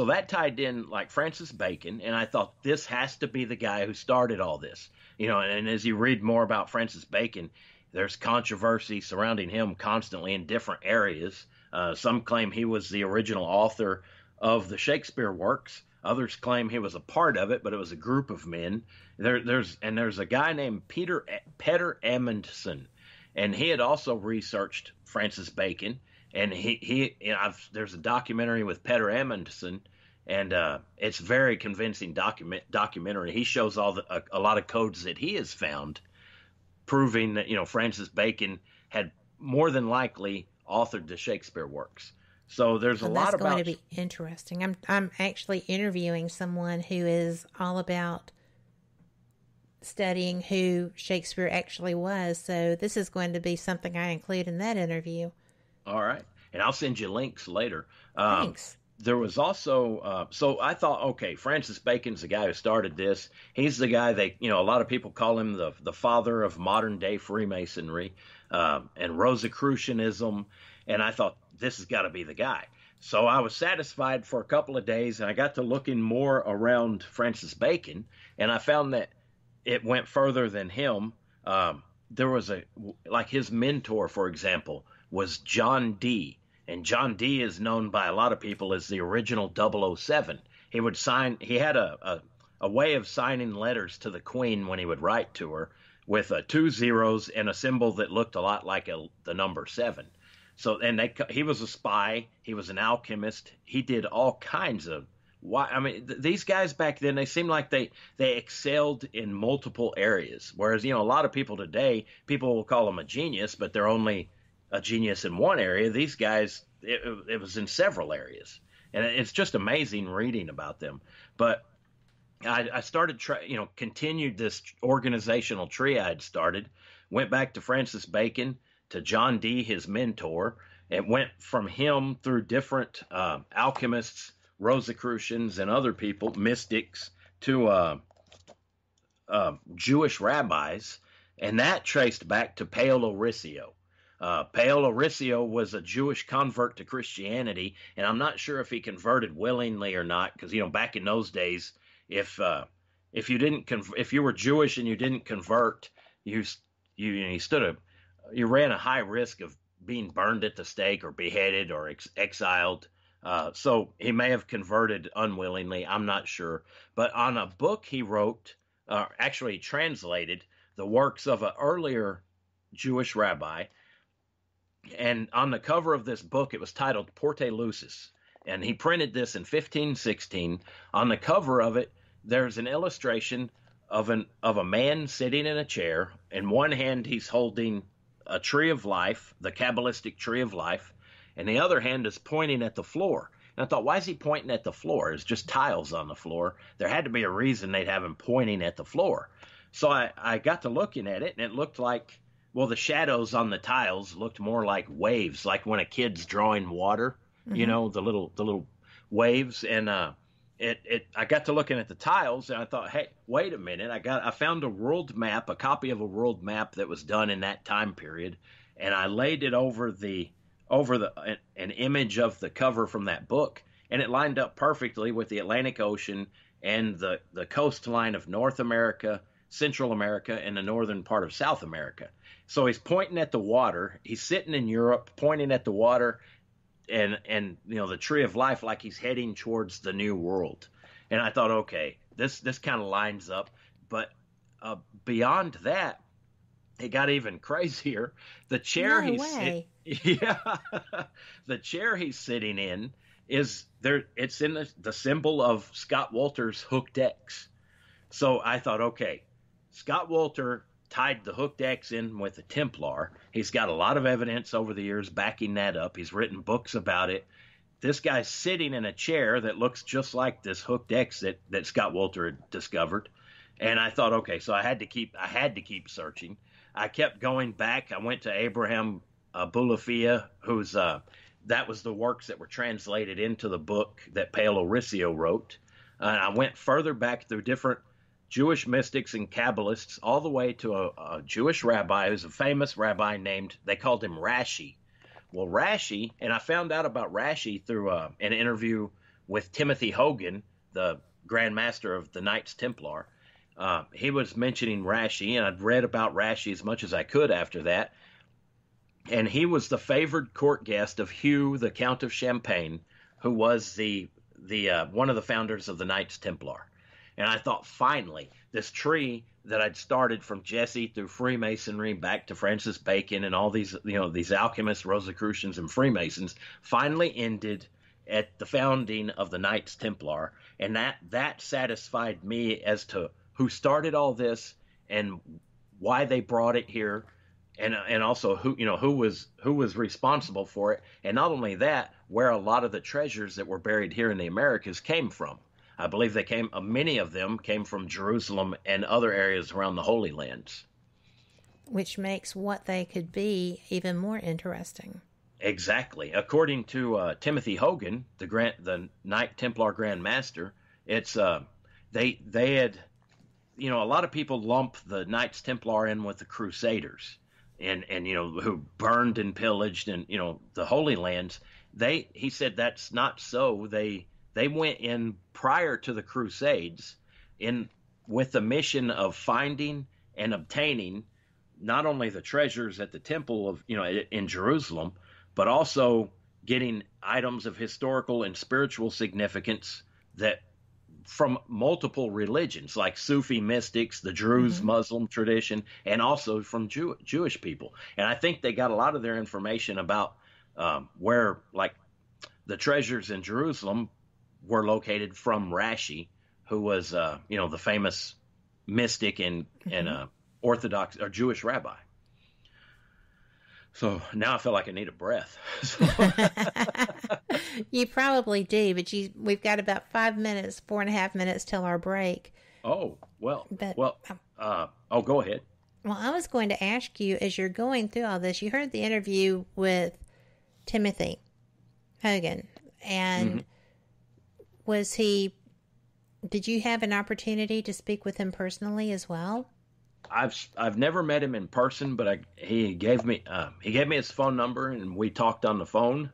that tied in like Francis Bacon, and I thought this has to be the guy who started all this. And as you read more about Francis Bacon, there's controversy surrounding him constantly in different areas. Some claim he was the original author of the Shakespeare works. Others claim he was a part of it, but it was a group of men. There's a guy named Peter Amundsen, and he had also researched Francis Bacon. And there's a documentary with Peter Amundsen, and it's very convincing documentary. He shows a lot of codes that he has found, proving that Francis Bacon had more than likely authored the Shakespeare works. So there's a lot about. That's going to be interesting. I'm actually interviewing someone who is all about studying who Shakespeare actually was. So this is going to be something I include in that interview. All right. And I'll send you links later. Thanks. there was also, so I thought, okay, Francis Bacon's the guy who started this. He's the guy a lot of people call him the father of modern day Freemasonry and Rosicrucianism. And I thought, this has got to be the guy. So I was satisfied for a couple of days, and I got to looking more around Francis Bacon, and I found that it went further than him. There was his mentor, for example, was John Dee. And John Dee is known by a lot of people as the original 007. He would sign, he had a way of signing letters to the Queen when he would write to her with 2 zeros and a symbol that looked a lot like the number 7. So, and he was a spy. He was an alchemist. He did all kinds of, these guys back then, they seemed like they excelled in multiple areas. Whereas, a lot of people today, people will call them a genius, but they're only a genius in one area. These guys, it was in several areas, and it's just amazing reading about them. But I started, continued this organizational tree I had started, went back to Francis Bacon, to John Dee, his mentor, and went from him through different alchemists, Rosicrucians, and other people, mystics, to Jewish rabbis, and that traced back to Paolo Riccio. Paolo Riccio was a Jewish convert to Christianity, and I'm not sure if he converted willingly or not, because back in those days, if you were Jewish and you didn't convert, you ran a high risk of being burned at the stake or beheaded or exiled. So he may have converted unwillingly. I'm not sure, but on a book he wrote, actually he translated the works of an earlier Jewish rabbi. And on the cover of this book, it was titled Porte Lucis. And he printed this in 1516. On the cover of it, there's an illustration of a man sitting in a chair. In one hand, he's holding a tree of life, the Kabbalistic tree of life, and the other hand is pointing at the floor. And I thought, why is he pointing at the floor? It's just tiles on the floor. There had to be a reason they'd have him pointing at the floor. So I got to looking at it, and it looked like, well, the shadows on the tiles looked more like waves, like when a kid's drawing water, mm-hmm. The little waves. And I got to looking at the tiles, and I thought, hey, wait a minute. I found a world map, a copy of a world map that was done in that time period, and I laid it over an image of the cover from that book, and it lined up perfectly with the Atlantic Ocean and the coastline of North America, Central America, and the northern part of South America. So he's pointing at the water. He's sitting in Europe, pointing at the water, and the tree of life, like he's heading towards the new world. And I thought, okay, this kind of lines up. But beyond that, it got even crazier. The chair the chair he's sitting in is there. It's in the symbol of Scott Wolter's hooked X. So I thought, okay, Scott Wolter tied the hooked X in with a Templar. He's got a lot of evidence over the years backing that up. He's written books about it. This guy's sitting in a chair that looks just like this hooked X that Scott Wolter had discovered. And I thought, okay, so I had to keep searching. I kept going back. I went to Abraham Boulafia, who's that was the works that were translated into the book that Paolo Riccio wrote. I went further back through different Jewish mystics and Kabbalists, all the way to a Jewish rabbi who's a famous rabbi they called him Rashi. Well, Rashi, and I found out about Rashi through an interview with Timothy Hogan, the Grand Master of the Knights Templar. He was mentioning Rashi, and I'd read about Rashi as much as I could after that. And he was the favored court guest of Hugh, the Count of Champagne, who was the one of the founders of the Knights Templar. And I thought, finally, this tree that I'd started from Jesse through Freemasonry back to Francis Bacon and all these, these alchemists, Rosicrucians, and Freemasons finally ended at the founding of the Knights Templar. And that satisfied me as to who started all this and why they brought it here, and also who was responsible for it. And not only that, where a lot of the treasures that were buried here in the Americas came from. I believe many of them came from Jerusalem and other areas around the Holy Lands. Which makes what they could be even more interesting. Exactly. According to Timothy Hogan, the Knight Templar Grand Master, it's they had, a lot of people lump the Knights Templar in with the Crusaders, and who burned and pillaged and the Holy Lands. He said that's not so. They went in prior to the Crusades with the mission of finding and obtaining not only the treasures at the temple of in Jerusalem, but also getting items of historical and spiritual significance that from multiple religions, like Sufi mystics, the Druze Muslim tradition, and also from Jewish people. And I think they got a lot of their information about where, like, the treasures in Jerusalem were located from Rashi, who was, the famous mystic and Orthodox or Jewish rabbi. So now I feel like I need a breath. You probably do, but we've got about 4.5 minutes till our break. Oh, well, go ahead. Well, I was going to ask you, as you're going through all this, you heard the interview with Timothy Hogan, and did you have an opportunity to speak with him personally as well? I've never met him in person, but he gave me his phone number, and we talked on the phone.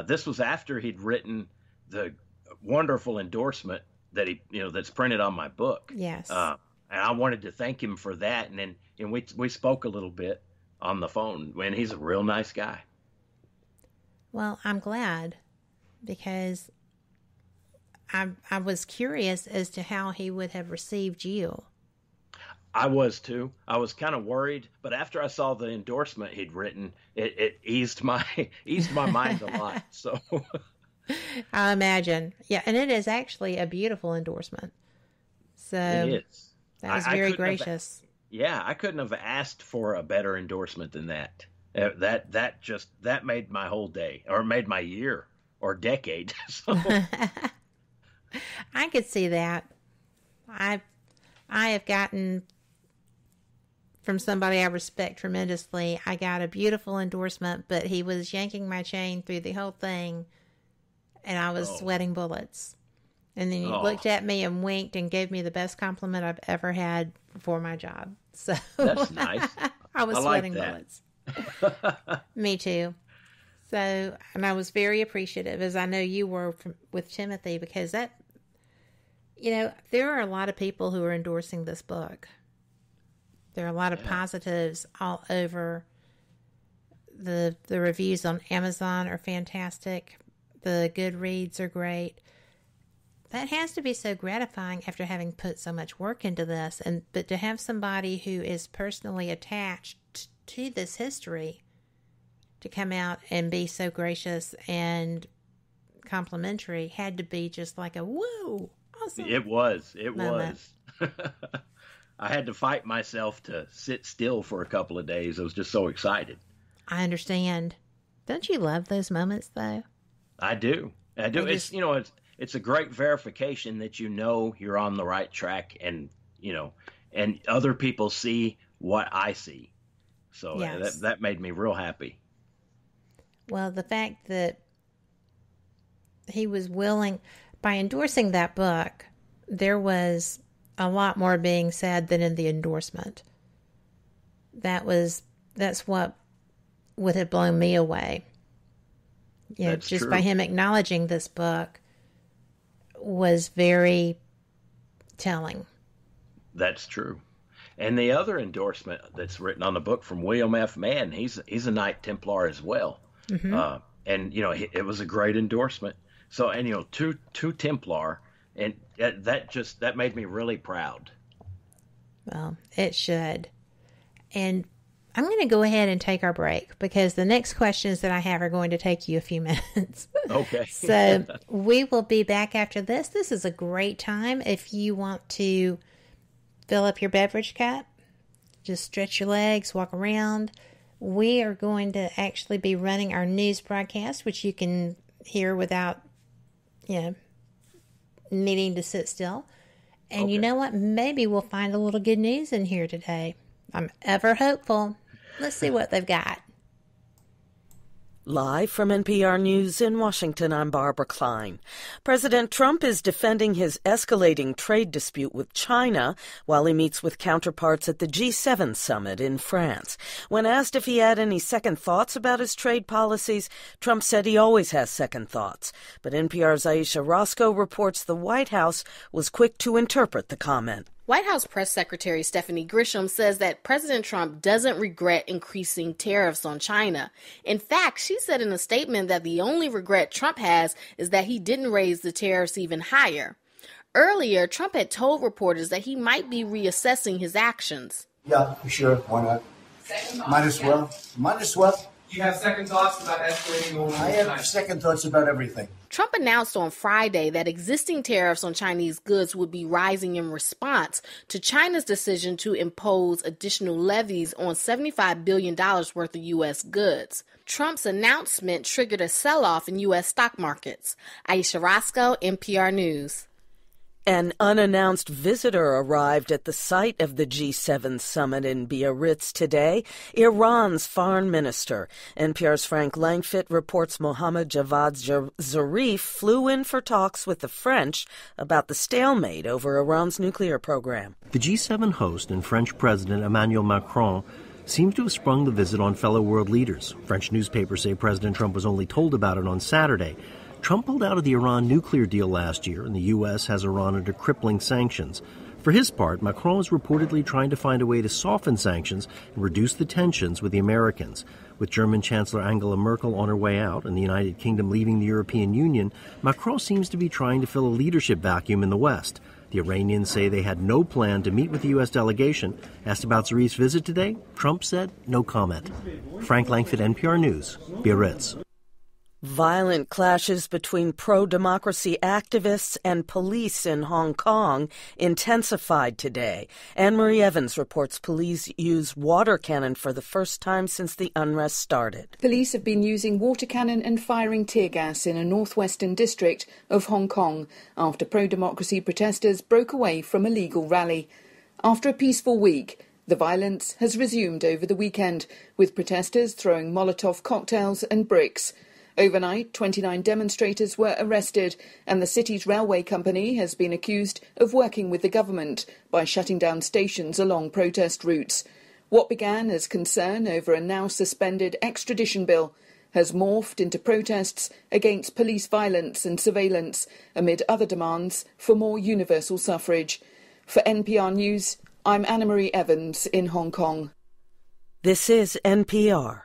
This was after he'd written the wonderful endorsement that that's printed on my book. Yes. And I wanted to thank him for that, and we spoke a little bit on the phone. And he's a real nice guy. Well, I'm glad, because I was curious as to how he would have received you. I was too. I was kind of worried, but after I saw the endorsement he'd written, it eased my mind a lot. So I imagine, yeah, and it is actually a beautiful endorsement. So it is. That was very gracious. I couldn't have asked for a better endorsement than that. That made my whole day, or made my year or decade. So I could see that. I have gotten, from somebody I respect tremendously, I got a beautiful endorsement, but he was yanking my chain through the whole thing, and I was sweating bullets. And then he looked at me and winked and gave me the best compliment I've ever had for my job. So that's nice. I was sweating bullets. Me too. So, and I was very appreciative, as I know you were with Timothy, because that, there are a lot of people who are endorsing this book. There are a lot of positives all over. The reviews on Amazon are fantastic. The Goodreads are great. That has to be so gratifying after having put so much work into this, but to have somebody who is personally attached to this history to come out and be so gracious and complimentary had to be just like a whoa. Awesome. It was. moment. I had to fight myself to sit still for a couple of days. I was just so excited. I understand. Don't you love those moments, though? I do. It's a great verification that you're on the right track, and and other people see what I see. So that made me real happy. Well, the fact that he was willing, by endorsing that book, there was a lot more being said than in the endorsement. That's what would have blown me away. That's just true. By him acknowledging this book was very telling. That's true. And the other endorsement that's written on the book from William F. Mann, he's a Knight Templar as well. Mm-hmm. It was a great endorsement. So, and two Templar, and that made me really proud. Well, it should. And I'm going to go ahead and take our break, because the next questions that I have are going to take you a few minutes. Okay. So we will be back after this. This is a great time if you want to fill up your beverage cup, just stretch your legs, walk around. We are going to actually be running our news broadcast, which you can hear without, needing to sit still. And Okay. you know what? Maybe we'll find a little good news in here today. I'm ever hopeful. Let's see what they've got. Live from NPR News in Washington, I'm Barbara Klein. President Trump is defending his escalating trade dispute with China while he meets with counterparts at the G7 summit in France. When asked if he had any second thoughts about his trade policies, Trump said he always has second thoughts. But NPR's Aisha Roscoe reports the White House was quick to interpret the comment. White House Press Secretary Stephanie Grisham says that President Trump doesn't regret increasing tariffs on China. In fact, she said in a statement that the only regret Trump has is that he didn't raise the tariffs even higher. Earlier, Trump had told reporters that he might be reassessing his actions. Yeah, sure. Why not? Might as well. Do you have second thoughts about escalating over I have second thoughts about everything. Trump announced on Friday that existing tariffs on Chinese goods would be rising in response to China's decision to impose additional levies on $75 billion worth of U.S. goods. Trump's announcement triggered a sell-off in U.S. stock markets. Aisha Roscoe, NPR News. An unannounced visitor arrived at the site of the G7 summit in Biarritz today, Iran's foreign minister. NPR's Frank Langfitt reports Mohammad Javad Zarif flew in for talks with the French about the stalemate over Iran's nuclear program. The G7 host and French President Emmanuel Macron seems to have sprung the visit on fellow world leaders. French newspapers say President Trump was only told about it on Saturday. Trump pulled out of the Iran nuclear deal last year, and the U.S. has Iran under crippling sanctions. For his part, Macron is reportedly trying to find a way to soften sanctions and reduce the tensions with the Americans. With German Chancellor Angela Merkel on her way out and the United Kingdom leaving the European Union, Macron seems to be trying to fill a leadership vacuum in the West. The Iranians say they had no plan to meet with the U.S. delegation. Asked about Zarif's visit today, Trump said no comment. Frank Langfitt, NPR News, Biarritz. Violent clashes between pro-democracy activists and police in Hong Kong intensified today. Anne-Marie Evans reports police used water cannon for the first time since the unrest started. Police have been using water cannon and firing tear gas in a northwestern district of Hong Kong after pro-democracy protesters broke away from a legal rally. After a peaceful week, the violence has resumed over the weekend, with protesters throwing Molotov cocktails and bricks. Overnight, 29 demonstrators were arrested, and the city's railway company has been accused of working with the government by shutting down stations along protest routes. What began as concern over a now-suspended extradition bill has morphed into protests against police violence and surveillance amid other demands for more universal suffrage. For NPR News, I'm Anna-Marie Evans in Hong Kong. This is NPR.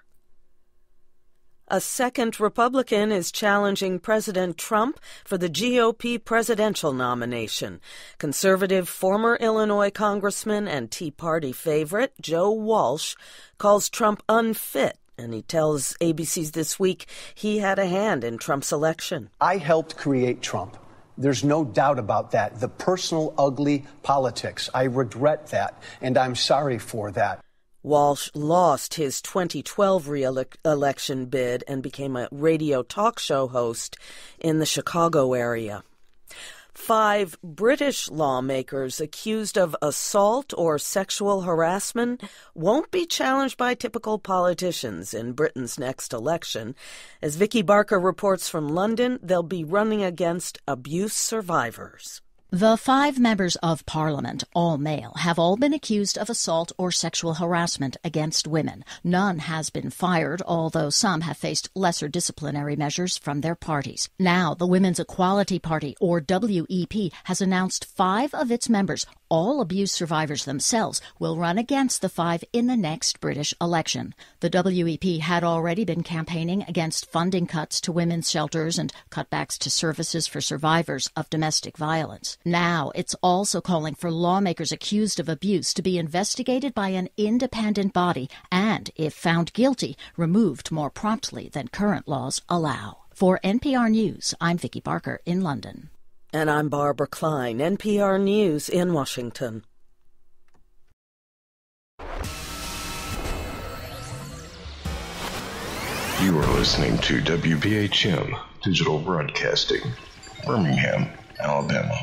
A second Republican is challenging President Trump for the GOP presidential nomination. Conservative former Illinois Congressman and Tea Party favorite Joe Walsh calls Trump unfit, and he tells ABC's This Week he had a hand in Trump's election. I helped create Trump. There's no doubt about that. The personal, ugly politics. I regret that, and I'm sorry for that. Walsh lost his 2012 re-election bid and became a radio talk show host in the Chicago area. 5 British lawmakers accused of assault or sexual harassment won't be challenged by typical politicians in Britain's next election. As Vicky Barker reports from London, they'll be running against abuse survivors. The 5 members of Parliament, all male, have all been accused of assault or sexual harassment against women. None has been fired, although some have faced lesser disciplinary measures from their parties. Now, the Women's Equality Party, or WEP, has announced 5 of its members, all abuse survivors themselves, will run against the 5 in the next British election. The WEP had already been campaigning against funding cuts to women's shelters and cutbacks to services for survivors of domestic violence. Now it's also calling for lawmakers accused of abuse to be investigated by an independent body and, if found guilty, removed more promptly than current laws allow. For NPR News, I'm Vicky Barker in London. And I'm Barbara Klein, NPR News in Washington. You are listening to WBHM Digital Broadcasting, Birmingham, Alabama.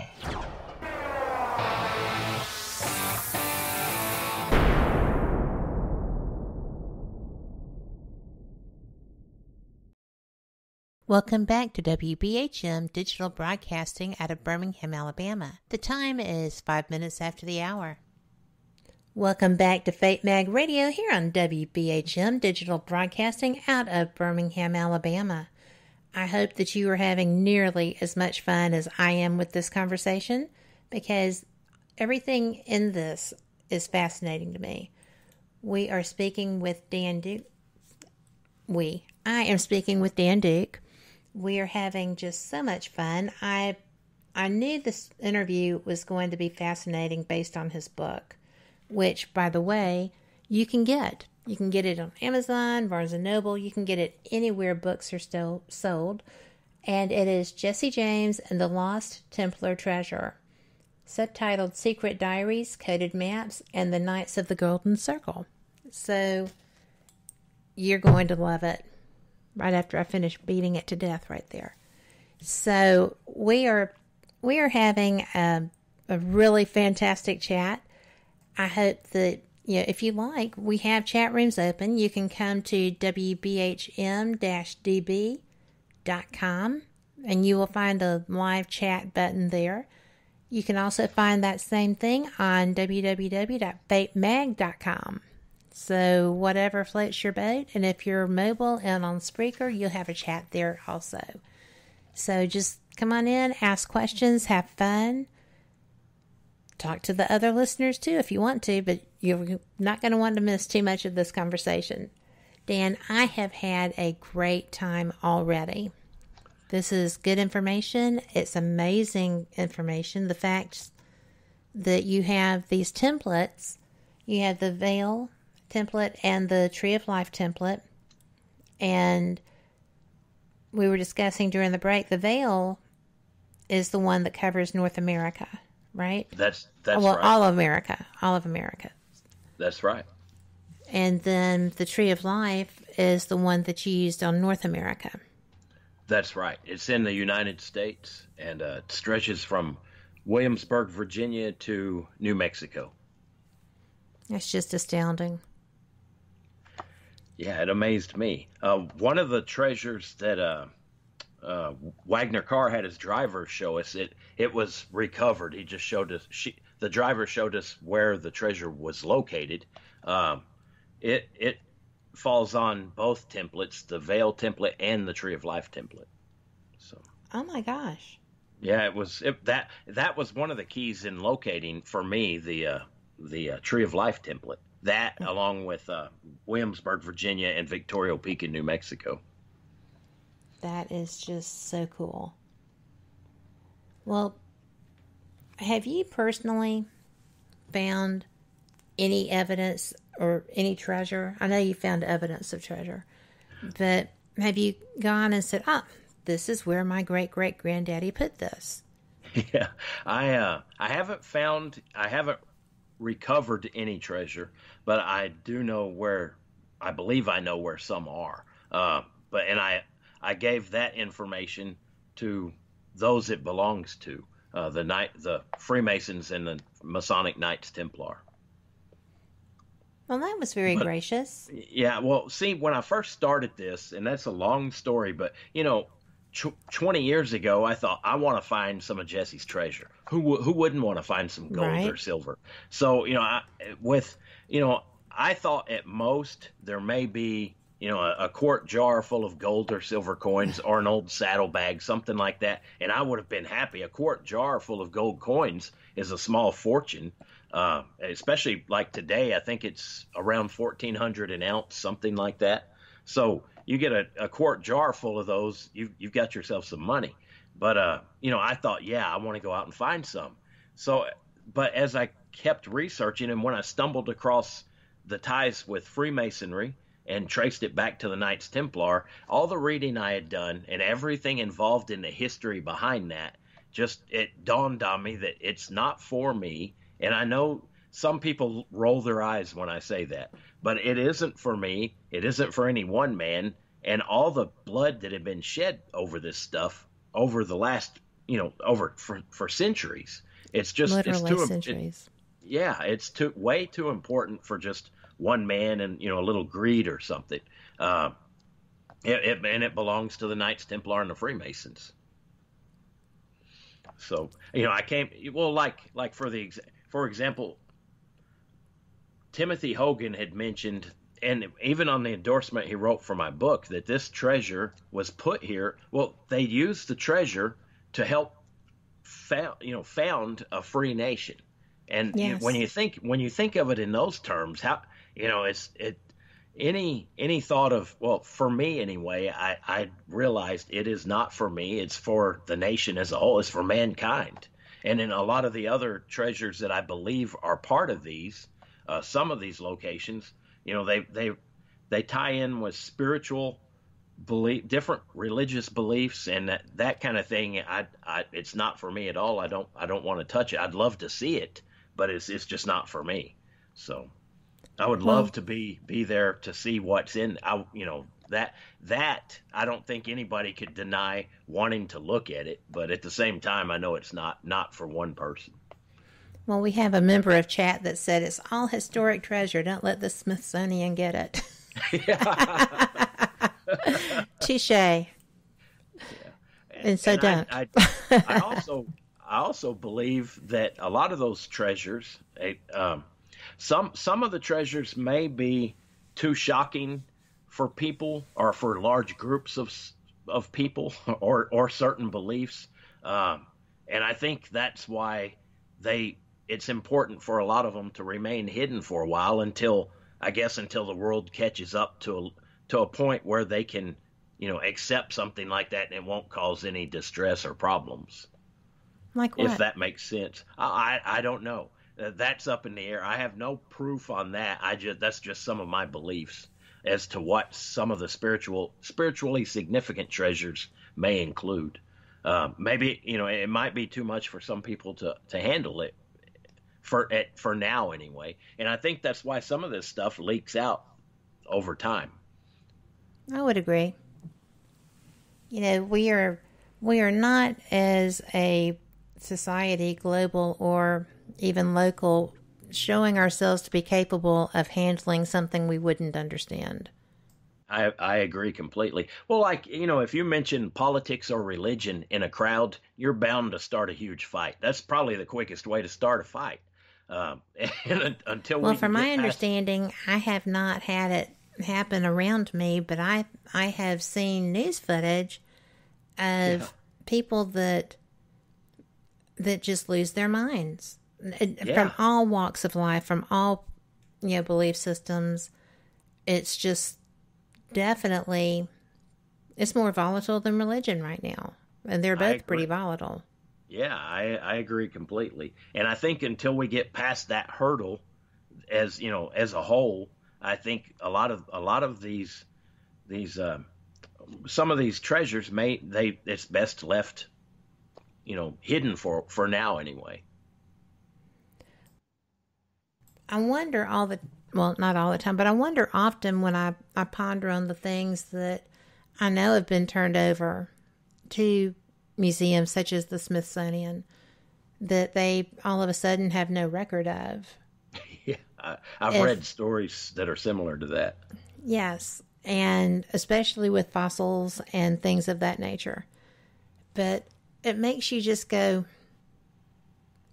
Welcome back to WBHM Digital Broadcasting out of Birmingham, Alabama. The time is 5 minutes after the hour. Welcome back to Fate Mag Radio here on WBHM Digital Broadcasting out of Birmingham, Alabama. I hope that you are having nearly as much fun as I am with this conversation, because everything in this is fascinating to me. We are speaking with Dan Duke. I am speaking with Dan Duke. We are having just so much fun. I knew this interview was going to be fascinating based on his book, which, by the way, you can get. You can get it on Amazon, Barnes & Noble. You can get it anywhere books are still sold. And it is Jesse James and the Lost Templar Treasure, subtitled Secret Diaries, Coded Maps, and the Knights of the Golden Circle. So you're going to love it right after I finish beating it to death right there. So we are having a really fantastic chat. I hope that, if you like, we have chat rooms open. You can come to WBHM-DB.com and you will find a live chat button there. You can also find that same thing on www.fatemag.com. So whatever floats your boat, and if you're mobile and on Spreaker, you'll have a chat there also. So just come on in, ask questions, have fun. Talk to the other listeners too if you want to, but you're not going to want to miss too much of this conversation. Dan, I have had a great time already. This is good information. It's amazing information. The fact that you have these templates, you have the Veil template and the Tree of Life template, and we were discussing during the break, the Veil is the one that covers North America, right? That's well, right. all of America. That's right. And then the Tree of Life is the one that you used on North America. That's right. It's in the United States, and it stretches from Williamsburg, Virginia to New Mexico. That's just astounding. Yeah, it amazed me. One of the treasures that Wagner Carr had his driver show us, it was recovered. He just showed us, the driver showed us where the treasure was located. It falls on both templates, the Veil template and the Tree of Life template. So. Oh my gosh. Yeah, that was one of the keys in locating for me the Tree of Life template. That along with Williamsburg, Virginia, and Victoria Peak in New Mexico. That is just so cool. Well, have you personally found any evidence or any treasure? I know you found evidence of treasure, but have you gone and said, this is where my great-great-granddaddy put this? Yeah, I haven't recovered any treasure, but I do know where, I believe I know where some are. I gave that information to those it belongs to, the Freemasons and the Masonic Knights Templar. Well, that was very gracious. Yeah, well, see, when I first started this, and that's a long story, but, 20 years ago, I thought, I want to find some of Jesse's treasure. Who wouldn't want to find some gold or silver? So, I thought at most there may be, a quart jar full of gold or silver coins or an old saddlebag, something like that. And I would have been happy. A quart jar full of gold coins is a small fortune, especially like today. I think it's around $1,400 an ounce, something like that. So you get a quart jar full of those, you've got yourself some money. But, I thought, I want to go out and find some. So, but as I kept researching and when I stumbled across the ties with Freemasonry and traced it back to the Knights Templar, all the reading I had done and everything involved in the history behind that, it dawned on me that it's not for me. And I know some people roll their eyes when I say that, but it isn't for me. It isn't for any one man. And all the blood that had been shed over this stuff over the last, for centuries. It's just literally centuries. It's way too important for just one man and a little greed or something. And it belongs to the Knights Templar and the Freemasons. So, I came, well, like for example, Timothy Hogan had mentioned, and even on the endorsement he wrote for my book, that this treasure was put here. Well, they used the treasure to help found a free nation. And yes. when you think of it in those terms, how, any thought of, well, for me anyway, I realized it is not for me. It's for the nation as a whole. It's for mankind. And in a lot of the other treasures that I believe are part of these, some of these locations, they tie in with spiritual belief, different religious beliefs, and that kind of thing. It's not for me at all. I don't want to touch it. I'd love to see it, but it's just not for me. So I would love to be there to see what's in. That I don't think anybody could deny wanting to look at it, but at the same time, I know it's not for one person. Well, we have a member of chat that said it's all historic treasure. Don't let the Smithsonian get it. Touche. Yeah. And so don't. I also believe that a lot of those treasures, some of the treasures may be too shocking for people or for large groups of people or certain beliefs, and I think that's why it's important for a lot of them to remain hidden for a while until the world catches up to a point where they can accept something like that and it won't cause any distress or problems. Like what? If that makes sense. I don't know. That's up in the air. I have no proof on that. That's just some of my beliefs as to what some of the spiritually significant treasures may include. Maybe it might be too much for some people to handle it for now anyway. And I think that's why some of this stuff leaks out over time. I would agree. We are not, as a society, global or even local, showing ourselves to be capable of handling something we wouldn't understand. I agree completely. Well, if you mention politics or religion in a crowd, you're bound to start a huge fight. That's probably the quickest way to start a fight. From my understanding, I have not had it happen around me, but I have seen news footage of people that just lose their minds from all walks of life, from all belief systems. It's just definitely, it's more volatile than religion right now, and they're both pretty volatile. Yeah, I agree completely. And I think until we get past that hurdle, as a whole, I think a lot of these some of these treasures it's best left, hidden for now anyway. I wonder not all the time, but I wonder often when I ponder on the things that I know have been turned over to museums such as the Smithsonian that they all of a sudden have no record of. Yeah, I've read stories that are similar to that. Yes, and especially with fossils and things of that nature. But it makes you just go,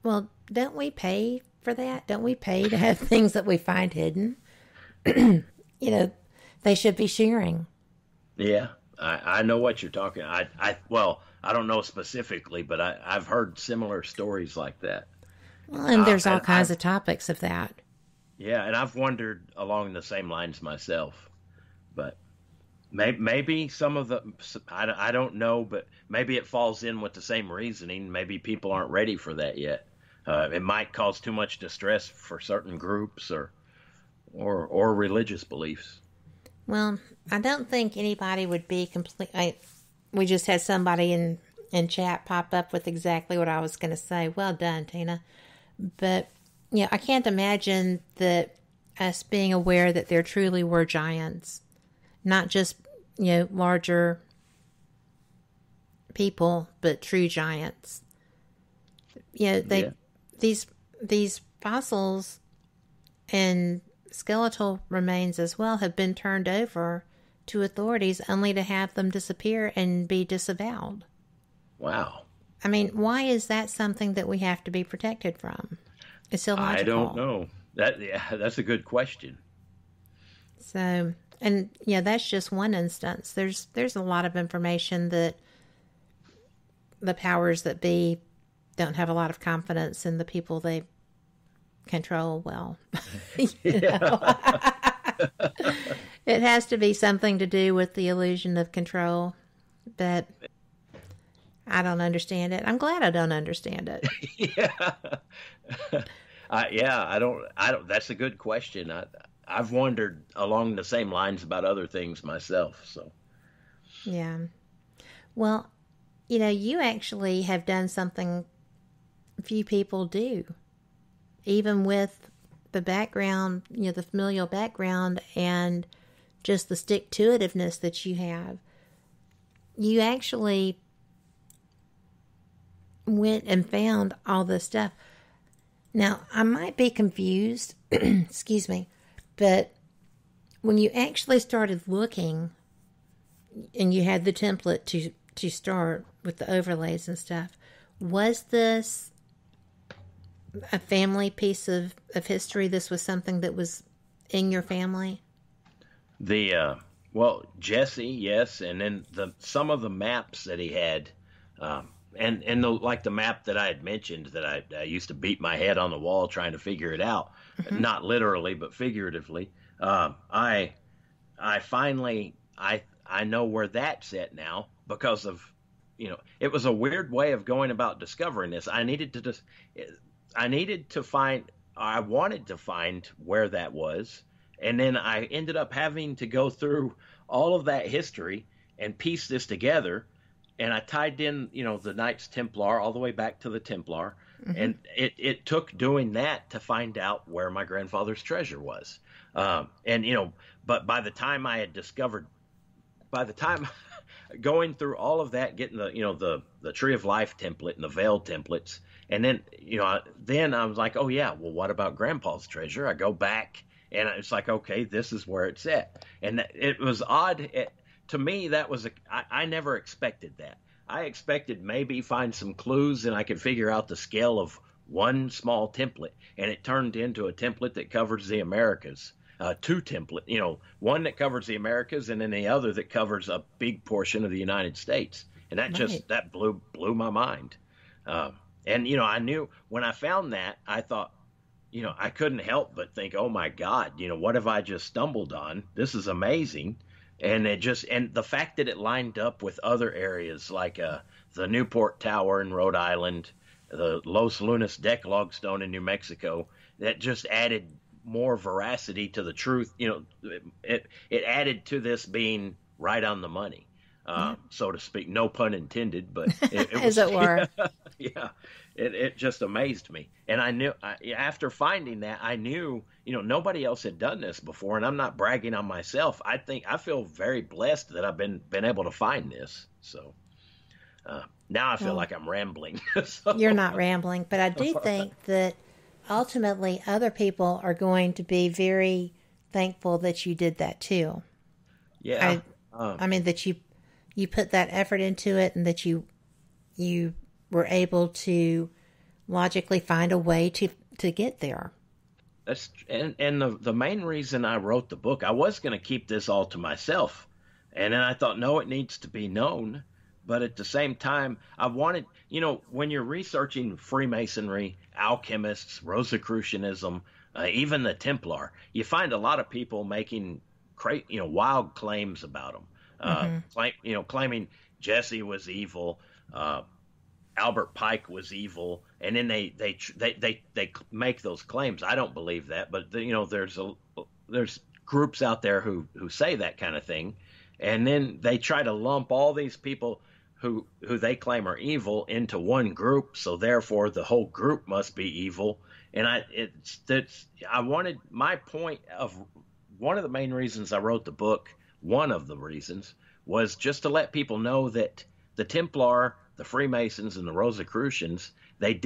well, don't we pay for that? Don't we pay to have things that we find hidden? They should be sharing. Yeah, I know what you're talking. I don't know specifically, but I've heard similar stories like that. Well, and there's all kinds of topics of that. Yeah, and I've wondered along the same lines myself. But maybe some of the, I don't know, but maybe it falls in with the same reasoning. Maybe people aren't ready for that yet. It might cause too much distress for certain groups or religious beliefs. Well, I don't think anybody would be complete. We just had somebody in chat pop up with exactly what I was going to say. Well done, Tina. But, I can't imagine that us being aware that there truly were giants, not just, larger people, but true giants. These fossils and skeletal remains as well have been turned over to authorities only to have them disappear and be disavowed. Wow. I mean, why is that something that we have to be protected from? It's illogical. I don't know. That's a good question. So, and yeah, that's just one instance. There's a lot of information that the powers that be don't have a lot of confidence in the people they control. Well, it has to be something to do with the illusion of control, but I don't understand it. I'm glad I don't understand it. I don't. That's a good question. I've wondered along the same lines about other things myself. So, yeah. Well, you actually have done something few people do, even with the background, the familial background and just the stick-to-itiveness that you have. You actually went and found all this stuff. Now, I might be confused, excuse me, but when you actually started looking and you had the template to start with the overlays and stuff, was this a family piece of history? This was something that was in your family? Well, Jesse, yes, and then some of the maps that he had, and like the map that I had mentioned that I used to beat my head on the wall trying to figure it out, not literally but figuratively. I finally I know where that's at now because of it was a weird way of going about discovering this. I wanted to find where that was. And then I ended up having to go through all of that history and piece this together. And I tied in, the Knights Templar all the way back to the Templar. Mm-hmm. And it took doing that to find out where my grandfather's treasure was. But by the time I had discovered, going through all of that, getting the Tree of Life template and the Veil templates, and then, then I was like, oh yeah, well, what about Grandpa's treasure? I go back. And it's like, okay, this is where it's at. And it was odd. To me, that was I never expected that. I expected maybe find some clues and I could figure out the scale of one small template. And it turned into a template that covers the Americas. Two template, one that covers the Americas and then the other that covers a big portion of the United States. And that that blew my mind. And I knew when I found that, I thought, I couldn't help but think, oh my God, what have I just stumbled on? This is amazing. And and the fact that it lined up with other areas like the Newport Tower in Rhode Island, the Los Lunas Decalogue Stone in New Mexico, that just added more veracity to the truth. It added to this being right on the money, so to speak. No pun intended, but it was, as it were. Yeah. It just amazed me. And I knew after finding that, I knew, nobody else had done this before. And I'm not bragging on myself. I feel very blessed that I've been able to find this. So now I feel like I'm rambling. So. You're not rambling, but I do think that ultimately other people are going to be very thankful that you did that too. Yeah. I mean, that you put that effort into it and that you were able to logically find a way to get there. And the main reason I wrote the book, I was going to keep this all to myself. And then I thought, no, it needs to be known. But at the same time, I wanted, when you're researching Freemasonry, alchemists, Rosicrucianism, even the Templar, you find a lot of people making wild claims about them. Claiming Jesse was evil, Albert Pike was evil, and then they make those claims. I don't believe that, but there's groups out there who say that kind of thing, and then they try to lump all these people who they claim are evil into one group, so therefore the whole group must be evil. And I wanted my point of one of the main reasons I wrote the book. One of the reasons was just to let people know that the Templar, the Freemasons, and the Rosicrucians, they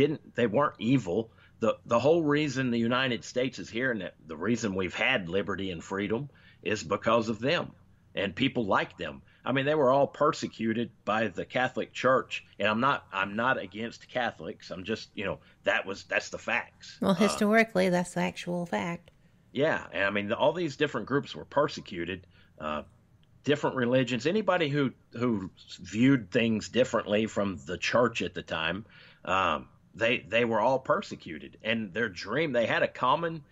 weren't evil. The whole reason the United States is here and the reason we've had liberty and freedom is because of them. and people liked them. I mean, they were all persecuted by the Catholic Church, and I'm not against Catholics. I'm just, that's the facts. Well, historically, that's the actual fact. Yeah, and I mean, all these different groups were persecuted, different religions. Anybody who viewed things differently from the church at the time, they were all persecuted, and their dream, they had a common.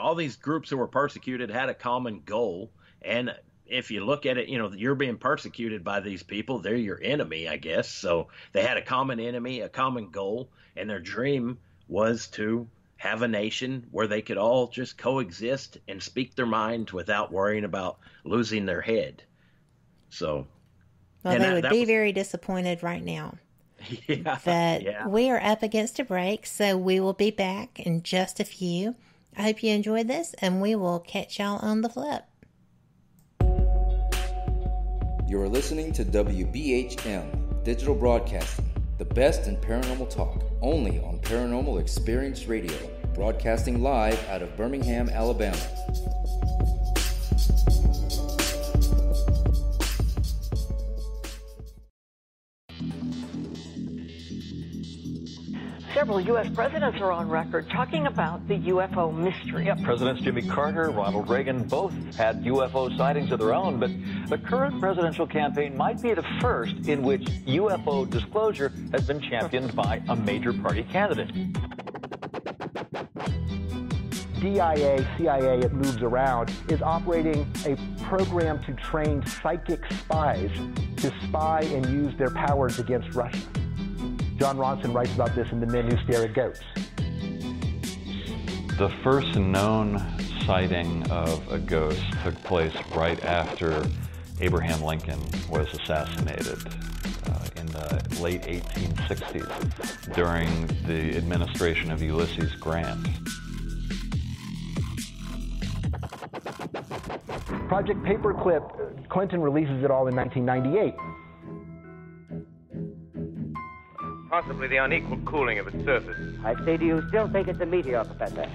All these groups who were persecuted had a common goal, and if you look at it, you're being persecuted by these people. They're your enemy, I guess. So they had a common enemy, a common goal, and their dream was to have a nation where they could all just coexist and speak their mind without worrying about losing their head. So, well, they would be very disappointed right now. Yeah, but we are up against a break, so we will be back in just a few. I hope you enjoyed this, and we will catch y'all on the flip. You're listening to WBHM Digital Broadcasting, the best in paranormal talk, only on Paranormal Experience Radio, broadcasting live out of Birmingham, Alabama. Several U.S. presidents are on record talking about the UFO mystery. Yeah, Presidents Jimmy Carter, Ronald Reagan both had UFO sightings of their own, but the current presidential campaign might be the first in which UFO disclosure has been championed by a major party candidate. DIA, CIA, it moves around, is operating a program to train psychic spies to spy and use their powers against Russia. John Ronson writes about this in The Men Who Stare at Goats. The first known sighting of a ghost took place right after Abraham Lincoln was assassinated in the late 1860s during the administration of Ulysses Grant. Project Paperclip, Clinton releases it all in 1998. Possibly the unequal cooling of its surface. I say, do you still think it's a meteor, Professor?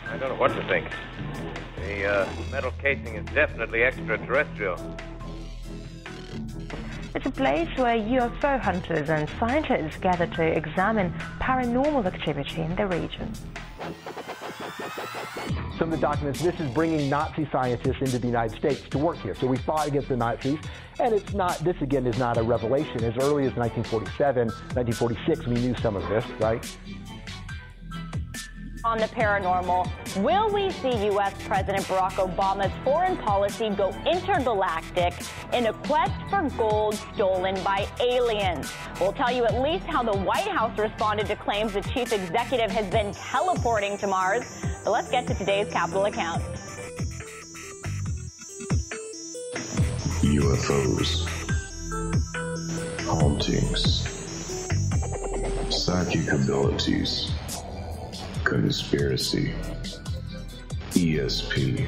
I don't know what to think. The metal casing is definitely extraterrestrial. It's a place where UFO hunters and scientists gather to examine paranormal activity in the region. Some of the documents, this is bringing Nazi scientists into the United States to work here. So we fought against the Nazis, and it's not, this again is not a revelation. As early as 1947, 1946, we knew some of this, right? On the paranormal, will we see U.S. President Barack Obama's foreign policy go intergalactic in a quest for gold stolen by aliens? We'll tell you at least how the White House responded to claims the chief executive has been teleporting to Mars. So let's get to today's Capitol account. UFOs, hauntings, psychic abilities, conspiracy, ESP,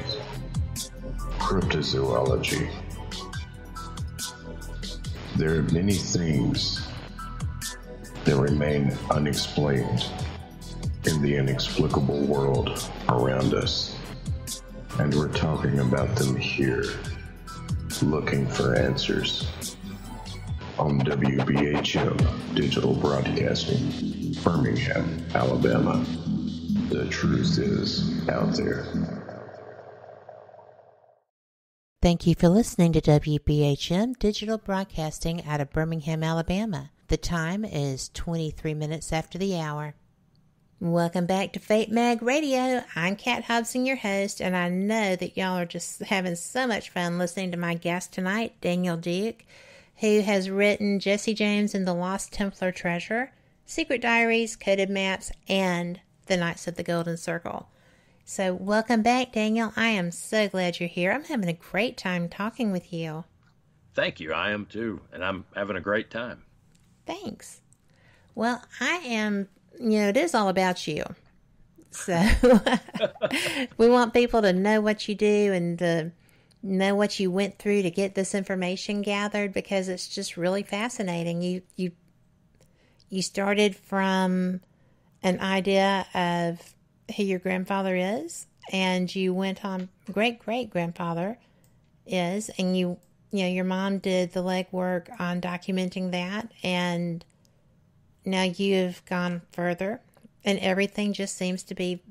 cryptozoology. There are many things that remain unexplained in the inexplicable world around us, and we're talking about them here, looking for answers on WBHM Digital Broadcasting, Birmingham, Alabama. The truth is out there. Thank you for listening to WBHM Digital Broadcasting out of Birmingham, Alabama. The time is 23 minutes after the hour. Welcome back to Fate Mag Radio. I'm Kat Hobson, your host, and I know that y'all are just having so much fun listening to my guest tonight, Daniel Duke, who has written Jesse James and the Lost Templar Treasure, Secret Diaries, Coded Maps, and the Knights of the Golden Circle. So welcome back, Daniel. I am so glad you're here. I'm having a great time talking with you. Thank you. I am too, and I'm having a great time. Thanks. Well, I am, it is all about you. So we want people to know what you do and to know what you went through to get this information gathered, because it's just really fascinating. You started from an idea of who your grandfather is, and you went on great-great-grandfather is, and your mom did the legwork on documenting that, and now you've gone further, and everything just seems to be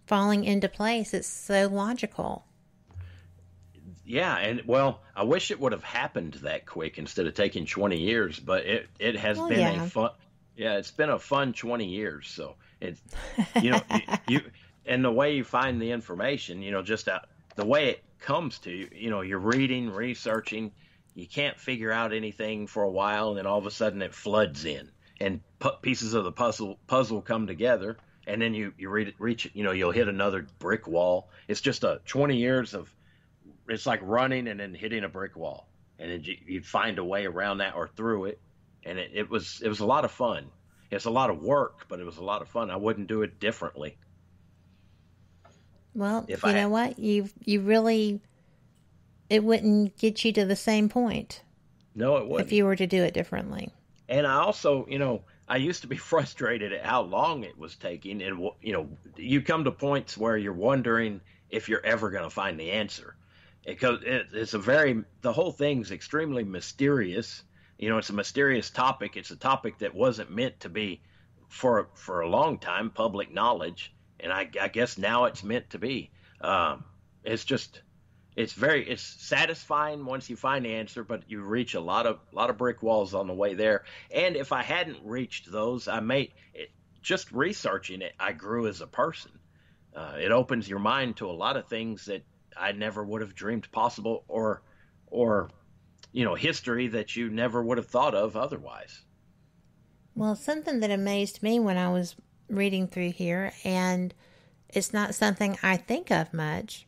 falling into place. It's so logical. Yeah, and well, I wish it would have happened that quick instead of taking 20 years, but it has been it's been a fun 20 years. So it's, you and the way you find the information, just the way it comes to you, you're reading, researching, you can't figure out anything for a while, and then all of a sudden it floods in, and pieces of the puzzle come together, and then you reach, you'll hit another brick wall. It's just 20 years of, it's like running and then hitting a brick wall, and then you'd find a way around that or through it, and it was a lot of fun. It's a lot of work, but it was a lot of fun. I wouldn't do it differently. Well, you know what? You really, it wouldn't get you to the same point. No, it wouldn't. If you were to do it differently. And I also, I used to be frustrated at how long it was taking, and you come to points where you're wondering if you're ever going to find the answer. Because the whole thing's extremely mysterious. It's a mysterious topic. It's a topic that wasn't meant to be for a long time public knowledge, and I guess now it's meant to be. It's satisfying once you find the answer, but you reach a lot of brick walls on the way there. And if I hadn't reached those, just researching it, I grew as a person. It opens your mind to a lot of things that I never would have dreamed possible, or history that you never would have thought of otherwise. Well, something that amazed me when I was reading through here, and it's not something I think of much,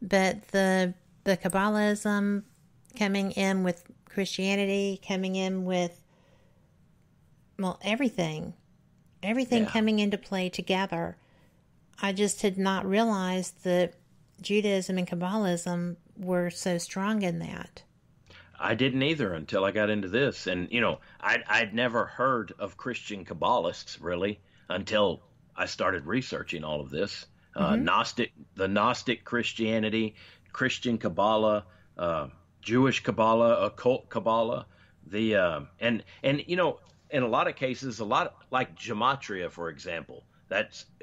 but the Kabbalism coming in with Christianity, coming in with, everything coming into play together. I just had not realized that Judaism and Kabbalism were so strong in that. I didn't either until I got into this. And, I'd never heard of Christian Kabbalists, really, until I started researching all of this. The Gnostic Christianity, Christian Kabbalah, Jewish Kabbalah, occult Kabbalah, and in a lot of cases, a lot like gematria, for example.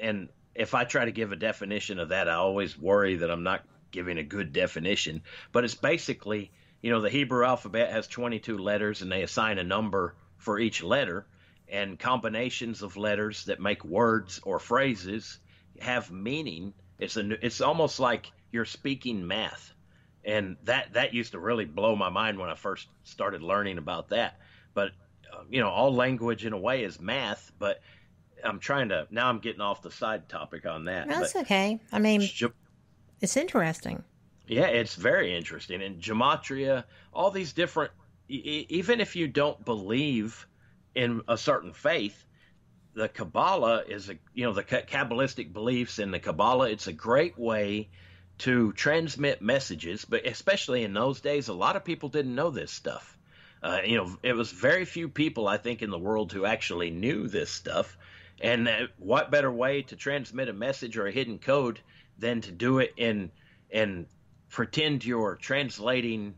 And if I try to give a definition of that, I always worry that I'm not giving a good definition. But it's basically, the Hebrew alphabet has 22 letters, and they assign a number for each letter, and combinations of letters that make words or phrases have meaning. It's almost like you're speaking math, and that used to really blow my mind when I first started learning about that. But all language in a way is math, but I'm getting off the side topic on that. That's okay. I mean, it's interesting. Yeah, it's very interesting. And gematria, all these different, even if you don't believe in a certain faith, the Kabbalah is the Kabbalistic beliefs in the Kabbalah. It's a great way to transmit messages, but especially in those days, a lot of people didn't know this stuff. It was very few people, I think, in the world who actually knew this stuff. And what better way to transmit a message or a hidden code than to do it and pretend you're translating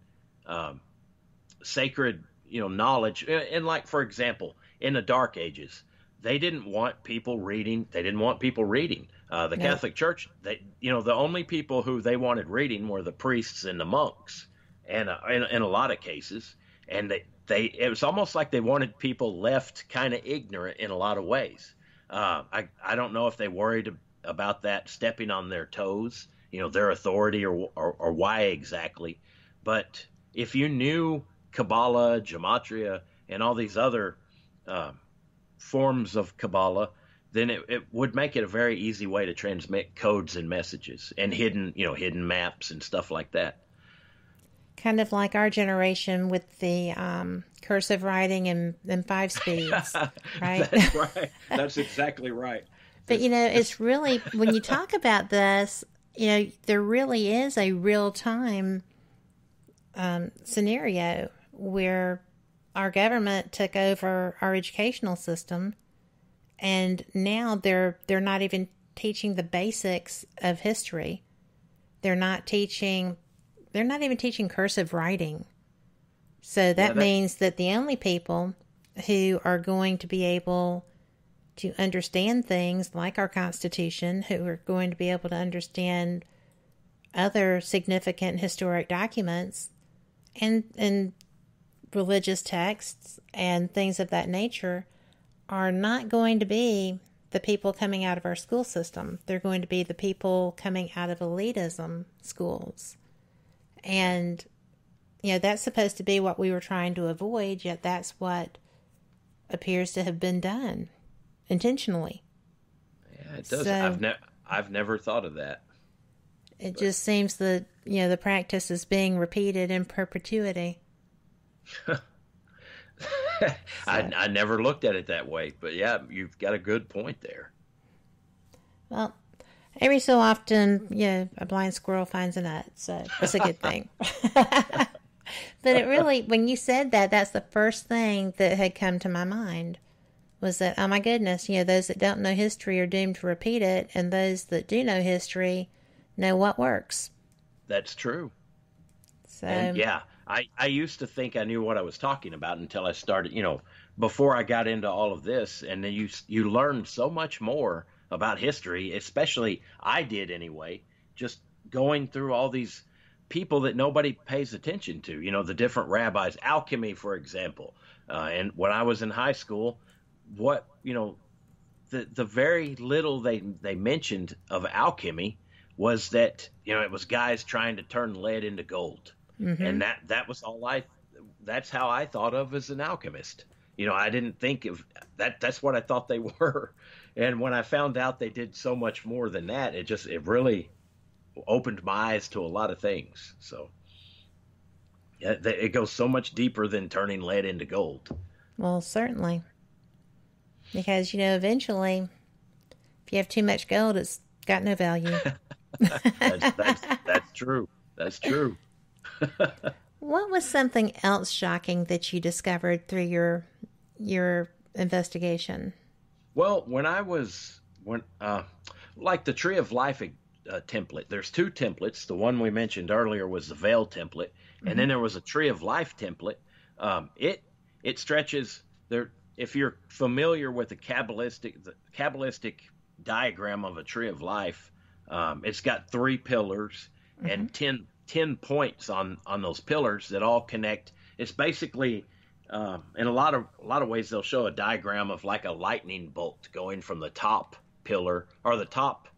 sacred, knowledge. And like, for example, in the Dark Ages, they didn't want people reading. The Catholic Church, the only people who they wanted reading were the priests and the monks, and in a lot of cases, and it was almost like they wanted people left kind of ignorant in a lot of ways. I don't know if they worried about that stepping on their toes, their authority or why exactly. But if you knew Kabbalah, gematria, and all these other forms of Kabbalah, then it would make it a very easy way to transmit codes and messages and hidden maps and stuff like that. Kind of like our generation with the cursive writing and 5 speeds, right? That's right. That's exactly right. But, it's really, when you talk about this, there really is a real-time scenario where our government took over our educational system, and now they're not even teaching the basics of history. They're not teaching they're not even teaching cursive writing. So that means that the only people who are going to be able to understand things like our Constitution, who are going to be able to understand other significant historic documents and religious texts and things of that nature, are not going to be the people coming out of our school system. They're going to be the people coming out of elitism schools. And, that's supposed to be what we were trying to avoid, yet that's what appears to have been done intentionally. Yeah, it does. So, I've never thought of that. It just seems that, the practice is being repeated in perpetuity. I never looked at it that way, but yeah, you've got a good point there. Well, every so often, a blind squirrel finds a nut, so it's a good thing. But it really, when you said that, that's the first thing that had come to my mind, was that, oh my goodness, those that don't know history are doomed to repeat it, and those that do know history know what works. That's true. So, and yeah, I used to think I knew what I was talking about until I started, before I got into all of this, and then you learn so much more about history, especially I did anyway, just going through all these people that nobody pays attention to, the different rabbis, alchemy, for example. And when I was in high school, the very little they mentioned of alchemy was that, it was guys trying to turn lead into gold. Mm-hmm. And that was all that's how I thought of as an alchemist. I didn't think of that. That's what I thought they were. And when I found out they did so much more than that, it really opened my eyes to a lot of things. So yeah, it goes so much deeper than turning lead into gold. Well, certainly. Because, eventually, if you have too much gold, it's got no value. That's true. That's true. What was something else shocking that you discovered through your investigation? Well, like the Tree of Life template, there's two templates. The one we mentioned earlier was the Veil template, and then there was a Tree of Life template. It stretches there. If you're familiar with the Kabbalistic diagram of a Tree of Life, it's got 3 pillars and 10 points on those pillars that all connect. It's basically, in a lot of ways, they'll show a diagram of like a lightning bolt going from the top pillar or the top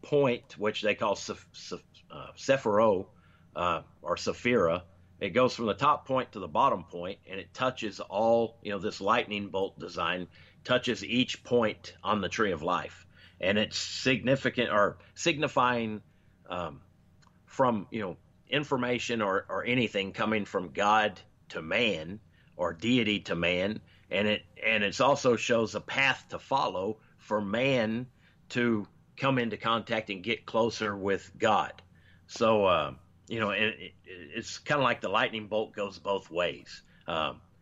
point, which they call Sephiro or Sephira. It goes from the top point to the bottom point, and it touches all, this lightning bolt design touches each point on the Tree of Life. And it's significant or signifying from, information or anything coming from God to man or deity to man. And it also shows a path to follow for man to come into contact and get closer with God. So, it's kind of like the lightning bolt goes both ways,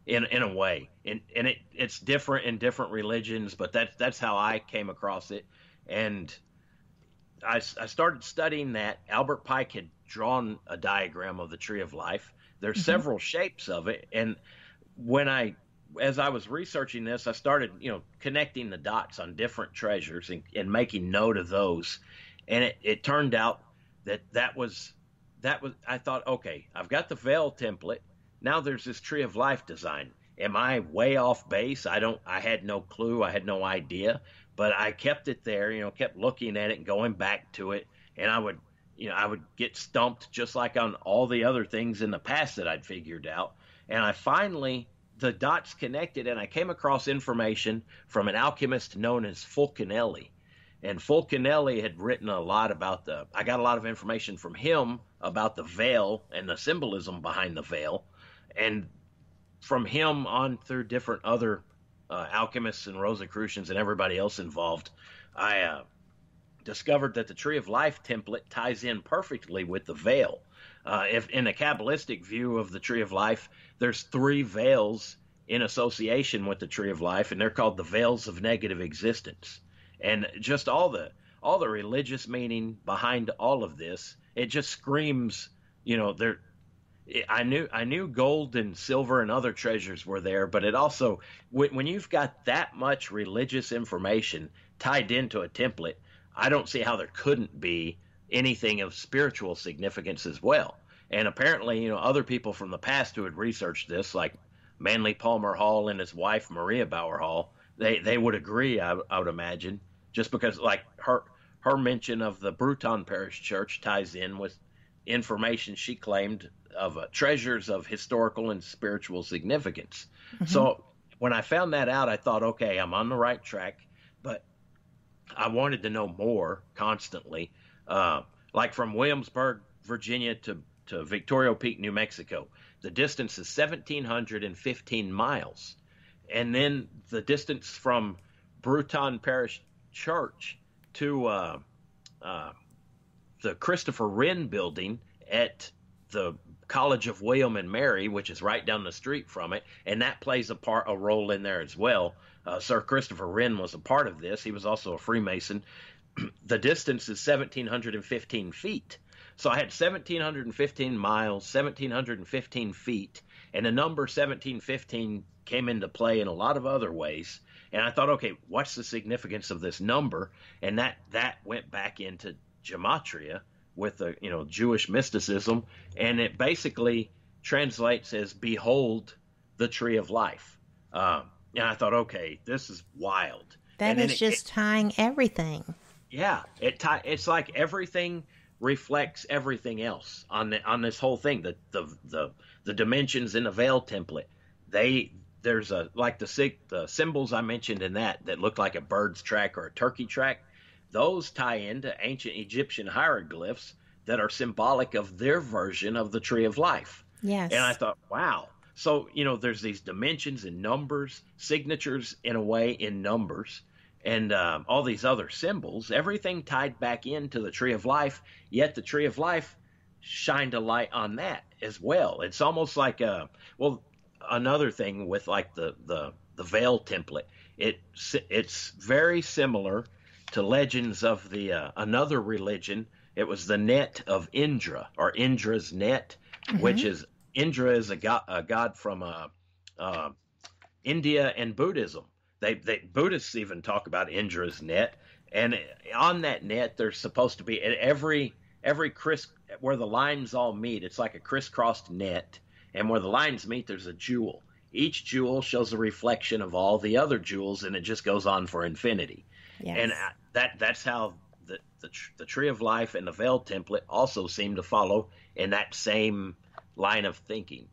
in a way. And it's different in different religions, but that's how I came across it. And I started studying that. Albert Pike had drawn a diagram of the Tree of Life. There's several shapes of it. And as I was researching this, I started, connecting the dots on different treasures and making note of those. And it turned out that was, I thought, okay, I've got the Veil template. Now there's this Tree of Life design. Am I way off base? I had no clue. I had no idea, but I kept it there, kept looking at it and going back to it. And I would get stumped just like on all the other things in the past that I'd figured out. And I finally, the dots connected, and I came across information from an alchemist known as Fulcanelli. And Fulcanelli had written a lot about I got a lot of information from him about the veil and the symbolism behind the veil. And from him on through different other alchemists and Rosicrucians and everybody else involved, I discovered that the Tree of Life template ties in perfectly with the veil. If in a Kabbalistic view of the Tree of Life, there's 3 veils in association with the Tree of Life, and they're called the veils of negative existence. And just all the religious meaning behind all of this, it just screams I knew gold and silver and other treasures were there, but it also, when you've got that much religious information tied into a template, I don't see how there couldn't be anything of spiritual significance as well. And apparently, other people from the past who had researched this, like Manly Palmer Hall and his wife Maria Bauer Hall, they would agree, I would imagine, just because like her mention of the Bruton Parish Church ties in with information she claimed of treasures of historical and spiritual significance. Mm-hmm. So when I found that out, I thought, okay, I'm on the right track, but I wanted to know more constantly. Like from Williamsburg, Virginia to Victoria Peak, New Mexico, the distance is 1,715 miles. And then the distance from Bruton Parish Church to the Christopher Wren building at the College of William and Mary, which is right down the street from it, and that plays a role in there as well. Sir Christopher Wren was a part of this. He was also a Freemason. The distance is 1,715 feet. So I had 1,715 miles, 1,715 feet, and the number 1,715 came into play in a lot of other ways. And I thought, okay, what's the significance of this number? And that went back into gematria with the Jewish mysticism, and it basically translates as "Behold the tree of life." And I thought, okay, this is wild. That is just tying everything. Yeah, it's like everything reflects everything else on this whole thing. The dimensions in the veil template. There's the symbols I mentioned in that look like a bird's track or a turkey track. Those tie into ancient Egyptian hieroglyphs that are symbolic of their version of the tree of life. Yes. And I thought, wow. So, there's these dimensions and numbers, signatures in a way in numbers, and all these other symbols, everything tied back into the tree of life, yet the tree of life shined a light on that as well. It's almost like, another thing with like the veil template, it's very similar to legends of the another religion. It was the net of Indra, or Indra's net, mm-hmm. which is Indra is a god from India and Buddhism. Buddhists even talk about Indra's net, and on that net there's supposed to be every where the lines all meet. It's like a crisscrossed net, and where the lines meet there's a jewel. Each jewel shows a reflection of all the other jewels, and it just goes on for infinity. Yes. And that's how the tree of life and the veil template also seem to follow in that same line of thinking.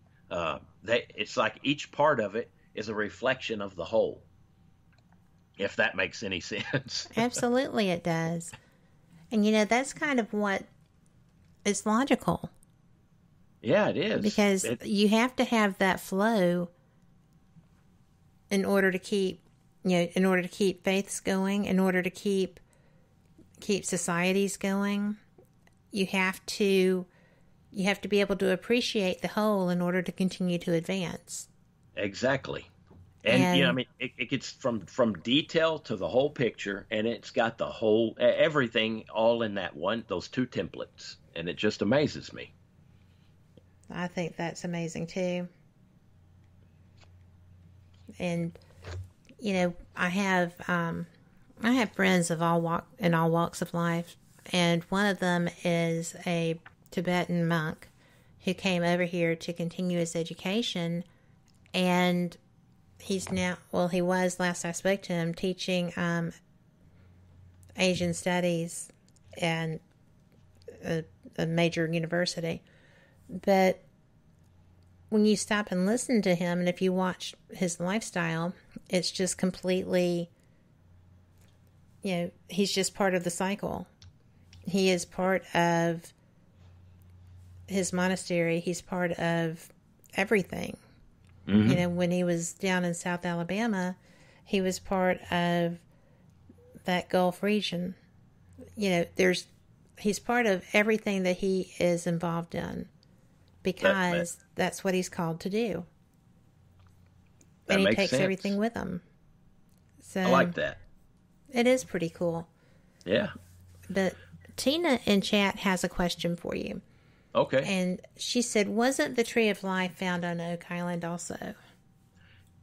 It's like each part of it is a reflection of the whole, if that makes any sense. Absolutely it does. And that's kind of what is logical. Yeah, it is. Because you have to have that flow in order to keep faiths going, in order to keep societies going. You have to be able to appreciate the whole in order to continue to advance. Exactly. And it gets from detail to the whole picture, and it's got the whole everything all in those two templates, and it just amazes me. I think that's amazing too. And I have friends of all walks of life, and one of them is a Tibetan monk who came over here to continue his education, and he was, last I spoke to him, teaching Asian studies at a major university. But when you stop and listen to him, and if you watch his lifestyle, it's just completely, he's just part of the cycle. He is part of his monastery. He's part of everything. Mm-hmm. When he was down in South Alabama, he was part of that Gulf region. He's part of everything that he is involved in, because that's what he's called to do. And he takes everything with him. So I like that. It is pretty cool. Yeah. But Tina in chat has a question for you. Okay. And she said, wasn't the Tree of Life found on Oak Island also?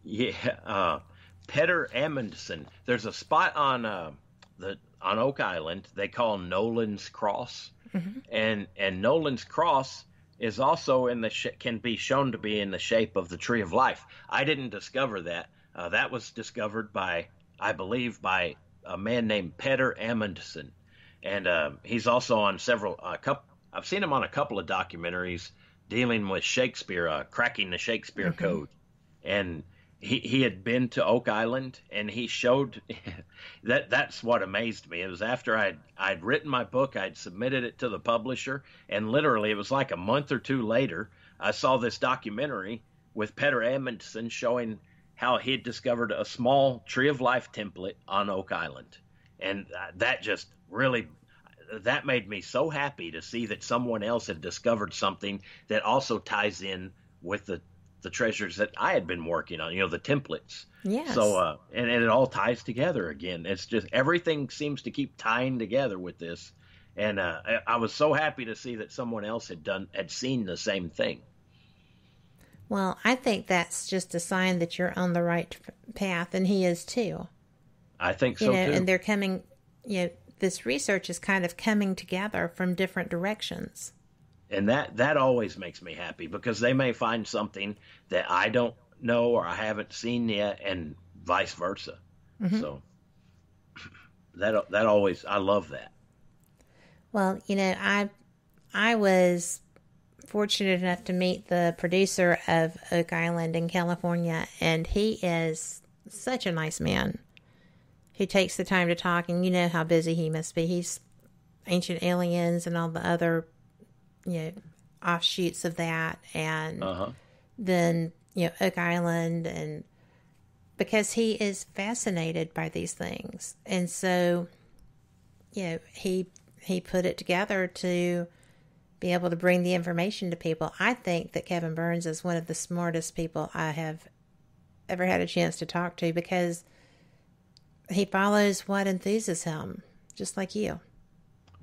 Yeah, Peter Amundsen. There's a spot on Oak Island they call Nolan's Cross, and Nolan's Cross is also can be shown to be in the shape of the Tree of Life. I didn't discover that. That was discovered by, I believe, by a man named Peter Amundsen, and he's also on I've seen him on a couple of documentaries dealing with Shakespeare, cracking the Shakespeare Code, and he had been to Oak Island, and he showed that's what amazed me. It was after I'd written my book, I'd submitted it to the publisher, and literally it was like a month or two later, I saw this documentary with Peter Amundsen showing how he'd discovered a small Tree of Life template on Oak Island. And that just really, that made me so happy to see that someone else had discovered something that also ties in with the treasures that I had been working on, the templates. Yes. So, and it all ties together again. It's just, everything seems to keep tying together with this. And I was so happy to see that someone else had seen the same thing. Well, I think that's just a sign that you're on the right path, and he is too. I think so too. And they're coming, this research is kind of coming together from different directions. And that always makes me happy, because they may find something that I don't know or I haven't seen yet, and vice versa. So that always, I love that. Well, I was fortunate enough to meet the producer of Oak Island in California, and he is such a nice man. He takes the time to talk, and you know how busy he must be. He's Ancient Aliens and all the other offshoots of that, and then Oak Island, and because he is fascinated by these things, and so he put it together to be able to bring the information to people. I think that Kevin Burns is one of the smartest people I have ever had a chance to talk to, because he follows what enthuses him, just like you.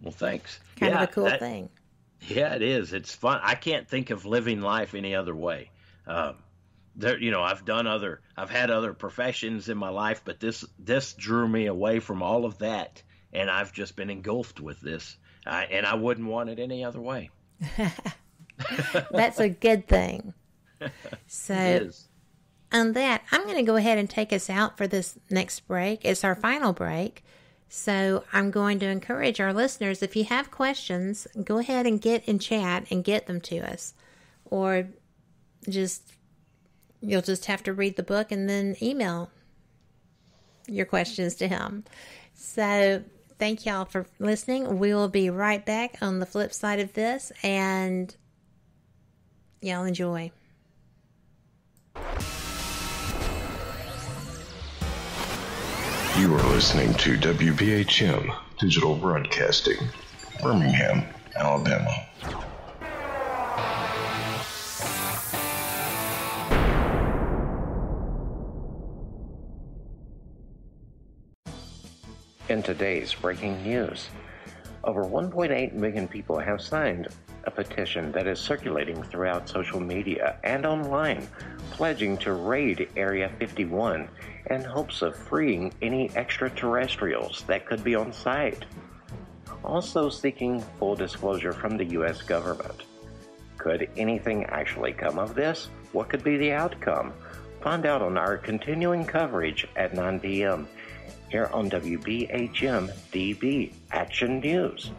Well, thanks. Kind of a cool thing. Yeah, it is. It's fun. I can't think of living life any other way. I've had other professions in my life, but this drew me away from all of that, and I've just been engulfed with this, and I wouldn't want it any other way. That's a good thing. So, on that, I'm going to go ahead and take us out for this next break. It's our final break. So I'm going to encourage our listeners, if you have questions, go ahead and get in chat and get them to us. Or you'll just have to read the book and then email your questions to him. So thank y'all for listening. We will be right back on the flip side of this, and y'all enjoy. You are listening to WBHM Digital Broadcasting, Birmingham, Alabama. In today's breaking news, over 1.8 million people have signed a petition that is circulating throughout social media and online, pledging to raid Area 51 in hopes of freeing any extraterrestrials that could be on site. Also seeking full disclosure from the U.S. government. Could anything actually come of this? What could be the outcome? Find out on our continuing coverage at 9 p.m. here on WBHM-DB Action News.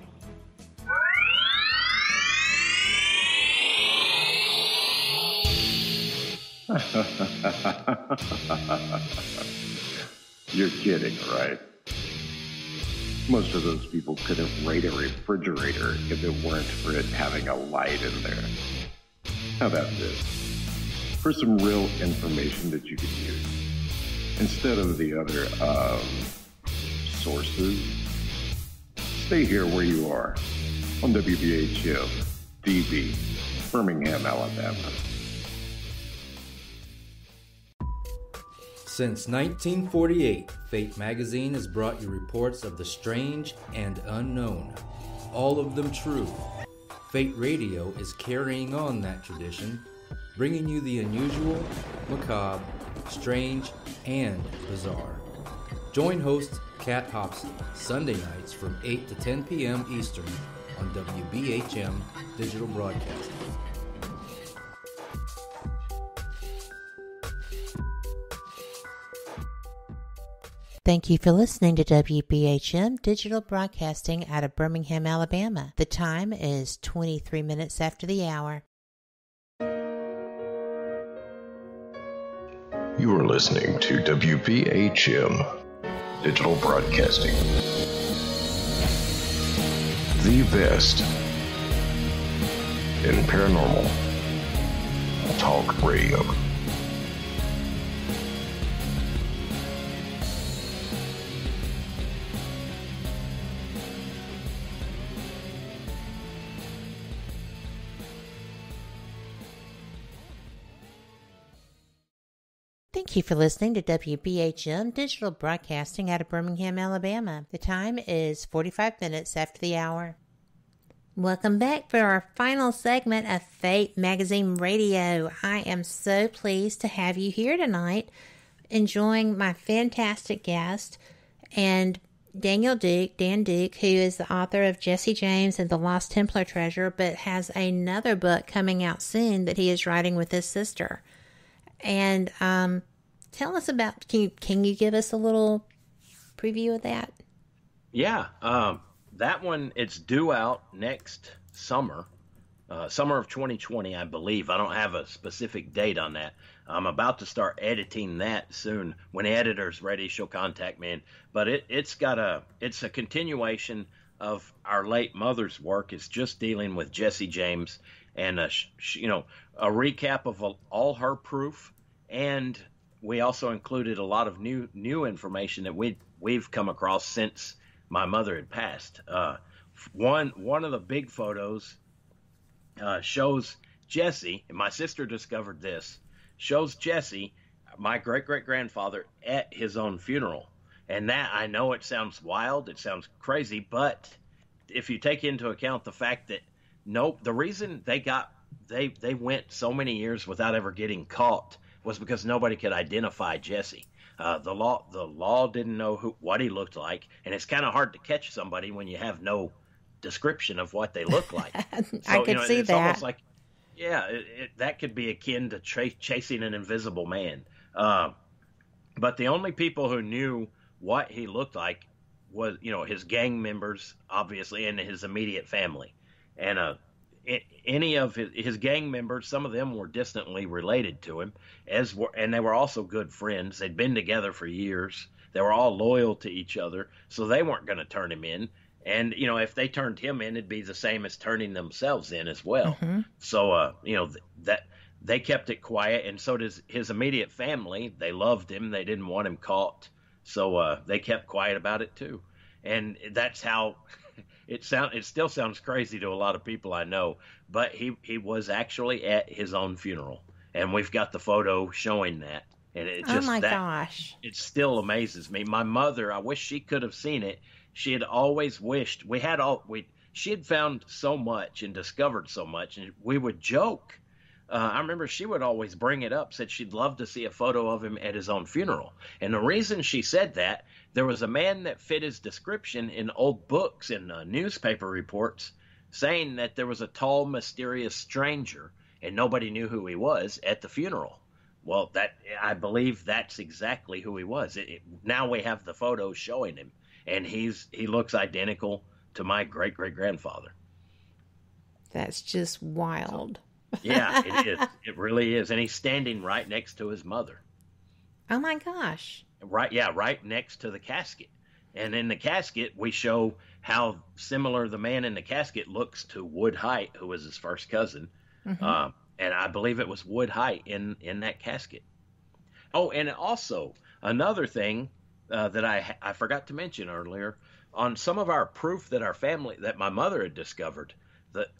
You're kidding, right? Most of those people couldn't raid a refrigerator if it weren't for it having a light in there. How about this? For some real information that you could use, instead of the other, sources, stay here where you are, on WBHM-DB, Birmingham, Alabama. Since 1948, Fate magazine has brought you reports of the strange and unknown, all of them true. Fate Radio is carrying on that tradition, bringing you the unusual, macabre, strange, and bizarre. Join host Kat Hobson Sunday nights from 8 to 10 p.m. Eastern on WBHM Digital Broadcasting. Thank you for listening to WBHM Digital Broadcasting out of Birmingham, Alabama. The time is 23 minutes after the hour. You are listening to WBHM Digital Broadcasting. The best in paranormal talk radio. Thank you for listening to WBHM Digital Broadcasting out of Birmingham, Alabama. The time is 45 minutes after the hour. Welcome back for our final segment of Fate Magazine Radio. I am so pleased to have you here tonight, enjoying my fantastic guest, and Dan Duke, who is the author of Jesse James and the Lost Templar Treasure, but has another book coming out soon that he is writing with his sister. And tell us about, can you give us a little preview of that? Yeah, that one, it's due out next summer, summer of 2020, I believe. I don't have a specific date on that. I'm about to start editing that soon. When the editor's ready, she'll contact me. But it's a continuation of our late mother's work. It's just dealing with Jesse James and a recap of all her proof. And we also included a lot of new information that we've come across since my mother had passed. One of the big photos shows Jesse, and my sister discovered this, shows Jesse, my great-great-grandfather, at his own funeral. And that, I know it sounds wild, it sounds crazy, but if you take into account the fact that the reason they went so many years without ever getting caught was because nobody could identify Jesse. The law didn't know what he looked like, and it's kind of hard to catch somebody when you have no description of what they look like. So, I could see it's that. Almost like, yeah, that could be akin to chasing an invisible man. But the only people who knew what he looked like was, his gang members, obviously, and his immediate family. And any of his gang members, some of them were distantly related to him, and they were also good friends. They'd been together for years. They were all loyal to each other, so they weren't going to turn him in. And, if they turned him in, it'd be the same as turning themselves in as well. Mm-hmm. So, that they kept it quiet, and so does his immediate family. They loved him. They didn't want him caught, so they kept quiet about it too. And that's how it still sounds crazy to a lot of people I know, but he was actually at his own funeral, and we've got the photo showing that. And it just, gosh, it still amazes me. My mother, I wish she could have seen it. She had always wished she had found so much and discovered so much, and we would joke. I remember she would always bring it up, said she'd love to see a photo of him at his own funeral. And the reason she said that, there was a man that fit his description in old books and newspaper reports saying that there was a tall, mysterious stranger, and nobody knew who he was at the funeral. Well, I believe that's exactly who he was. Now we have the photos showing him, and he looks identical to my great-great-grandfather. That's just wild. Yeah, it is. It really is. And he's standing right next to his mother. Oh, my gosh. Right next to the casket. And in the casket, we show how similar the man in the casket looks to Wood Height, who was his first cousin. Mm-hmm. And I believe it was Wood Height in that casket. Oh, and also another thing that I forgot to mention earlier, on some of our proof that my mother had discovered,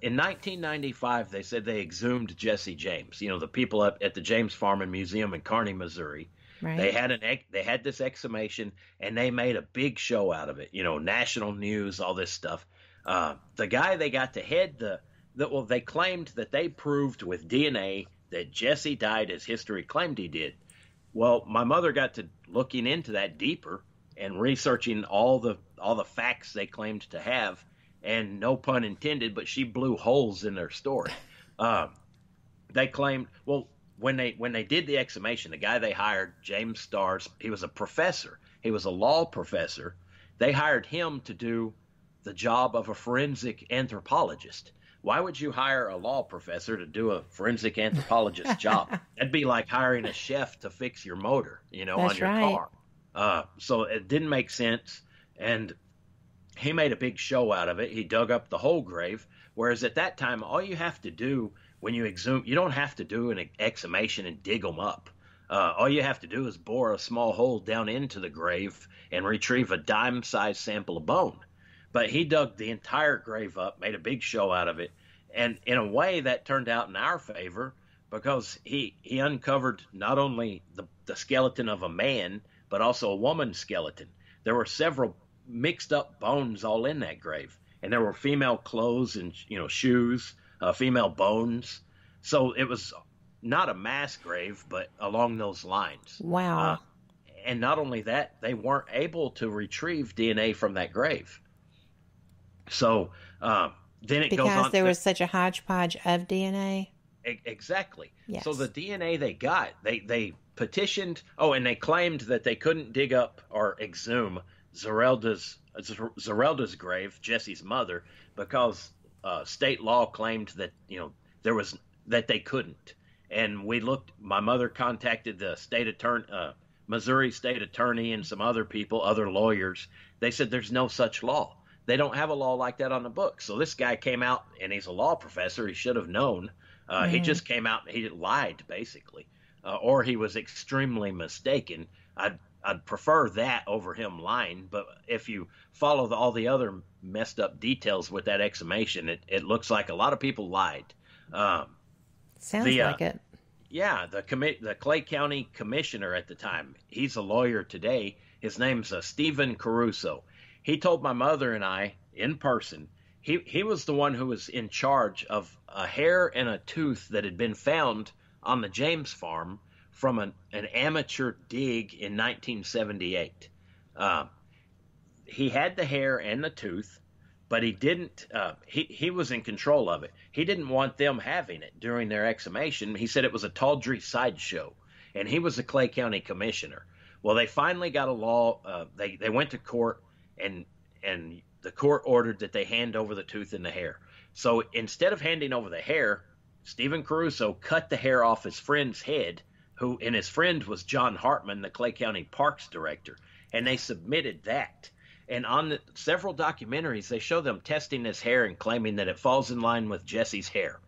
in 1995, they said they exhumed Jesse James. The people up at the James Farm and Museum in Kearney, Missouri. Right. They had this exhumation, and they made a big show out of it. National news, all this stuff. The guy they got to head they claimed that they proved with DNA that Jesse died as history claimed he did. Well, my mother got to looking into that deeper and researching all the facts they claimed to have, and no pun intended, but she blew holes in their story. They claimed, well, when they did the exhumation, the guy they hired, James Starrs, he was a professor. He was a law professor. They hired him to do the job of a forensic anthropologist. Why would you hire a law professor to do a forensic anthropologist job? That'd be like hiring a chef to fix your motor, on your car. So it didn't make sense. And he made a big show out of it. He dug up the whole grave. Whereas at that time, all you have to do when you exhume, you don't have to do an exhumation and dig them up. All you have to do is bore a small hole down into the grave and retrieve a dime-sized sample of bone. But he dug the entire grave up, made a big show out of it, and in a way that turned out in our favor because he uncovered not only the skeleton of a man, but also a woman's skeleton. There were several mixed up bones all in that grave, and there were female clothes and shoes, female bones. So it was not a mass grave, but along those lines. Wow. And not only that, they weren't able to retrieve DNA from that grave. So then it goes on. Because there was such a hodgepodge of DNA? Exactly. Yes. So the DNA they got, they petitioned, and they claimed that they couldn't dig up or exhume Zerelda's grave, Jesse's mother, because state law claimed that, that they couldn't. And my mother contacted the state attorney, Missouri state attorney, and some other people, other lawyers. They said there's no such law. They don't have a law like that on the books. So this guy came out, and he's a law professor. He should have known. He just came out and he lied, basically, or he was extremely mistaken. I'd prefer that over him lying. But if you follow all the other messed up details with that exhumation, it looks like a lot of people lied. Sounds like it. Yeah, the Clay County commissioner at the time, he's a lawyer today. His name's Stephen Caruso. He told my mother and I in person, he was the one who was in charge of a hair and a tooth that had been found on the James farm from an amateur dig in 1978. He had the hair and the tooth, but he didn't, he was in control of it. He didn't want them having it during their exhumation. He said it was a tawdry sideshow, and he was the Clay County commissioner. Well, they finally got a law. They went to court, and the court ordered that they hand over the tooth and the hair. So instead of handing over the hair, Stephen Caruso cut the hair off his friend's head, and his friend was John Hartman, the Clay County Parks director, and they submitted that. And on several documentaries, they show them testing his hair and claiming that it falls in line with Jesse's hair.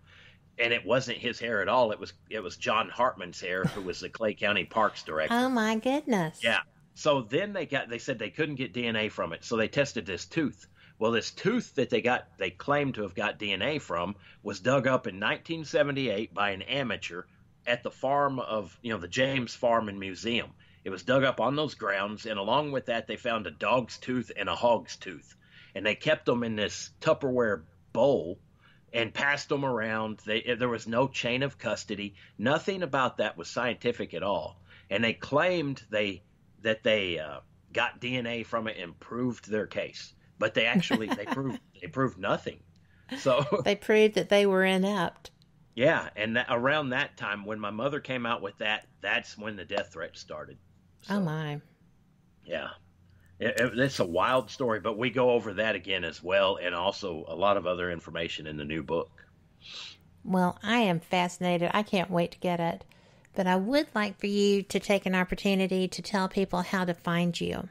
And it wasn't his hair at all. It was John Hartman's hair, who was the Clay County Parks director. Oh, my goodness. Yeah. So then they said they couldn't get DNA from it. So they tested this tooth. Well, this tooth that they claimed to have got DNA from was dug up in 1978 by an amateur at the farm of, the James Farm and Museum. It was dug up on those grounds, and along with that, they found a dog's tooth and a hog's tooth. And they kept them in this Tupperware bowl and passed them around. There was no chain of custody. Nothing about that was scientific at all. And they claimed that they got DNA from it and proved their case. But they proved nothing. So they proved that they were inept. Yeah, and around that time, when my mother came out with that, that's when the death threat started. So, oh, my. Yeah. It's a wild story, but we go over that again as well, and also a lot of other information in the new book. Well, I am fascinated. I can't wait to get it. But I would like for you to take an opportunity to tell people how to find you.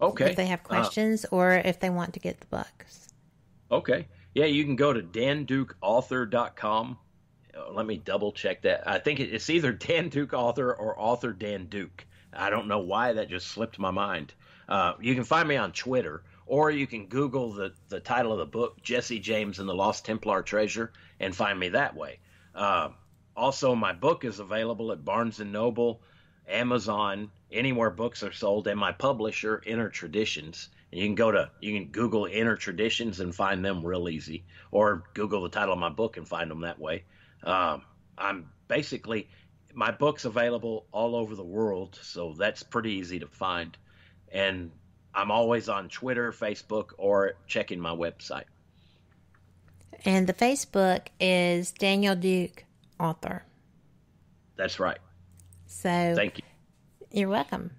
Okay. If they have questions or if they want to get the books. Okay. Yeah, you can go to dandukeauthor.com. Let me double check that. I think it's either Dan Duke Author or Author Dan Duke. I don't know why that just slipped my mind. You can find me on Twitter, or you can Google the title of the book, Jesse James and the Lost Templar Treasure, and find me that way. Also, my book is available at Barnes & Noble Amazon, anywhere books are sold, and my publisher, Inner Traditions. And you can Google Inner Traditions and find them real easy, or Google the title of my book and find them that way. My book's available all over the world, so that's pretty easy to find. And I'm always on Twitter, Facebook, or checking my website. And the Facebook is Daniel Duke, author. That's right. So thank you. You're welcome.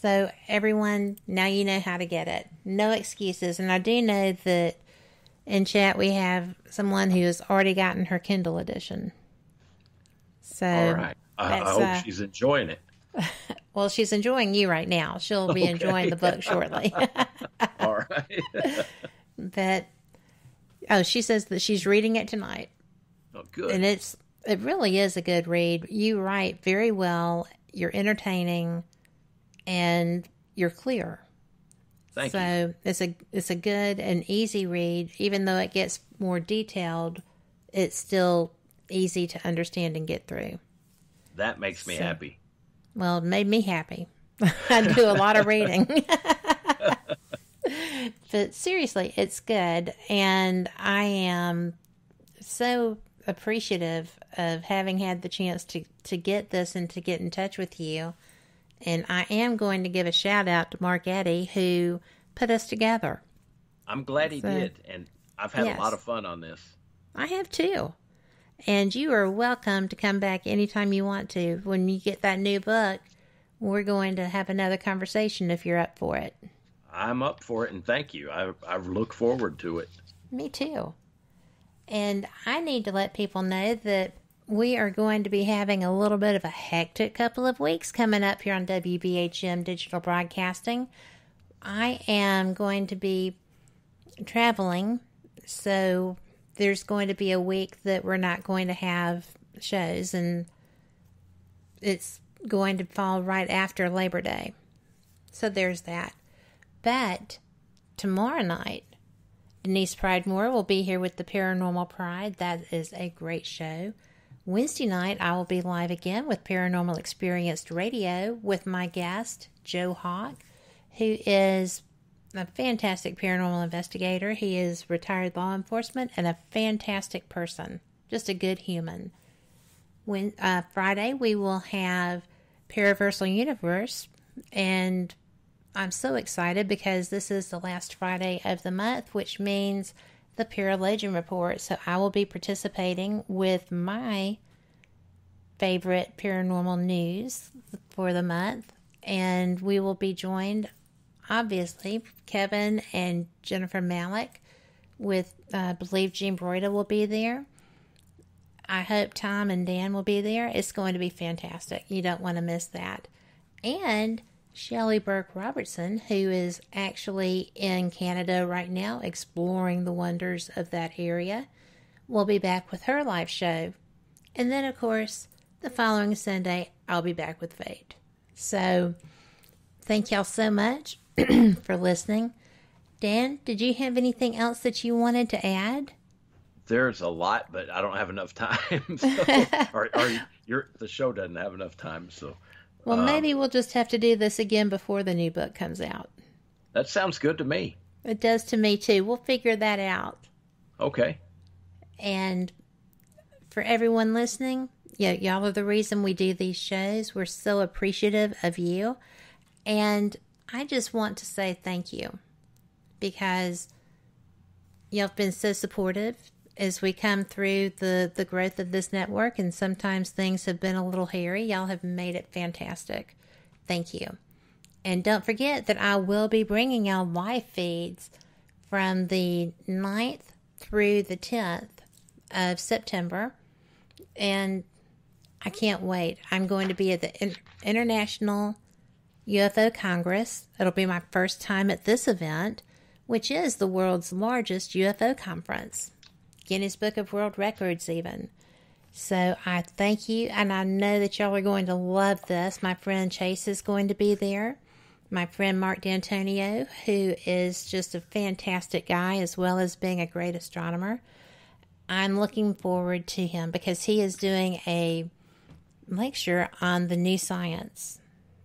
So everyone, now you know how to get it. No excuses. And I do know that in chat we have someone who has already gotten her Kindle edition. So all right. I hope she's enjoying it. Well, she's enjoying you right now. She'll be enjoying the book shortly. All right. But she says that she's reading it tonight. Oh, good. And it really is a good read. You write very well. You're entertaining, and you're clear. Thank you. So it's a good and easy read. Even though it gets more detailed, it's still easy to understand and get through. That makes me happy. Well, it made me happy. I do a lot of reading. But seriously, it's good. And I am so appreciative of having had the chance to get this and to get in touch with you. And I am going to give a shout out to Mark Eddy, who put us together. I'm glad he did. And I've had a lot of fun on this. I have too. And you are welcome to come back anytime you want to. When you get that new book, we're going to have another conversation if you're up for it. I'm up for it, and thank you. I look forward to it. Me too. And I need to let people know that we are going to be having a little bit of a hectic couple of weeks coming up here on WBHM Digital Broadcasting. I am going to be traveling, so there's going to be a week that we're not going to have shows, and it's going to fall right after Labor Day. So there's that. But tomorrow night, Denise Pridemore will be here with the Paranormal Pride. That is a great show. Wednesday night, I will be live again with Paranormal Experienced Radio with my guest, Joe Hawk, who is a fantastic paranormal investigator. He is retired law enforcement and a fantastic person, just a good human. Friday, we will have Paraversal Universe, and I'm so excited because this is the last Friday of the month, which means the Paralegend Report. So I will be participating with my favorite paranormal news for the month, and we will be joined, obviously, Kevin and Jennifer Malik with, I believe Jean Broida will be there. I hope Tom and Dan will be there. It's going to be fantastic. You don't want to miss that. And Shelley Burke-Robertson, who is actually in Canada right now exploring the wonders of that area, will be back with her live show. And then, of course, the following Sunday, I'll be back with Fate. So, thank y'all so much for listening. Dan, did you have anything else that you wanted to add? There's a lot, but I don't have enough time. So, the show doesn't have enough time, so... Well, maybe we'll just have to do this again before the new book comes out. That sounds good to me. It does to me, too. We'll figure that out. Okay. And for everyone listening, y'all are the reason we do these shows. We're so appreciative of you. And I just want to say thank you, because y'all have been so supportive as we come through the growth of this network, and sometimes things have been a little hairy. Y'all have made it fantastic. Thank you. And don't forget that I will be bringing y'all live feeds from the 9th through the 10th of September. And I can't wait. I'm going to be at the International UFO Congress. It'll be my first time at this event, which is the world's largest UFO conference. Guinness Book of World Records even. So I thank you, and I know that y'all are going to love this. My friend Chase is going to be there. My friend Mark D'Antonio, who is just a fantastic guy as well as being a great astronomer. I'm looking forward to him because he is doing a lecture on the new science,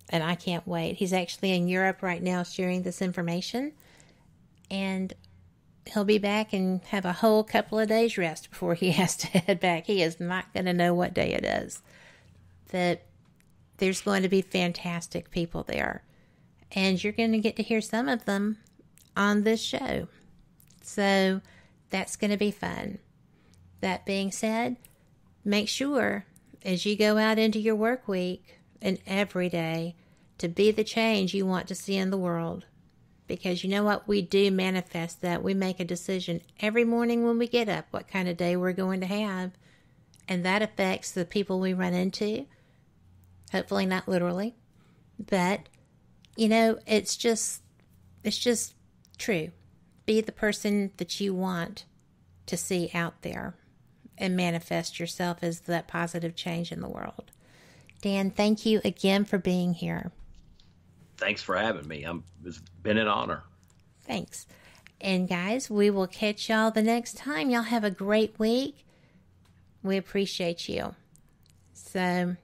and I can't wait. He's actually in Europe right now sharing this information, and he'll be back and have a whole couple of days rest before he has to head back. He is not going to know what day it is. That there's going to be fantastic people there, and you're going to get to hear some of them on this show. So that's going to be fun. That being said, make sure as you go out into your work week and every day to be the change you want to see in the world. Because you know what? We do manifest that. We make a decision every morning when we get up what kind of day we're going to have. And that affects the people we run into. Hopefully not literally. But, it's just true. Be the person that you want to see out there and manifest yourself as that positive change in the world. Dan, thank you again for being here. Thanks for having me. It's been an honor. Thanks. And guys, we will catch y'all the next time. Y'all have a great week. We appreciate you. So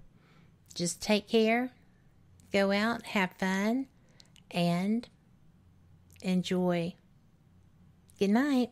just take care. Go out, have fun, and enjoy. Good night.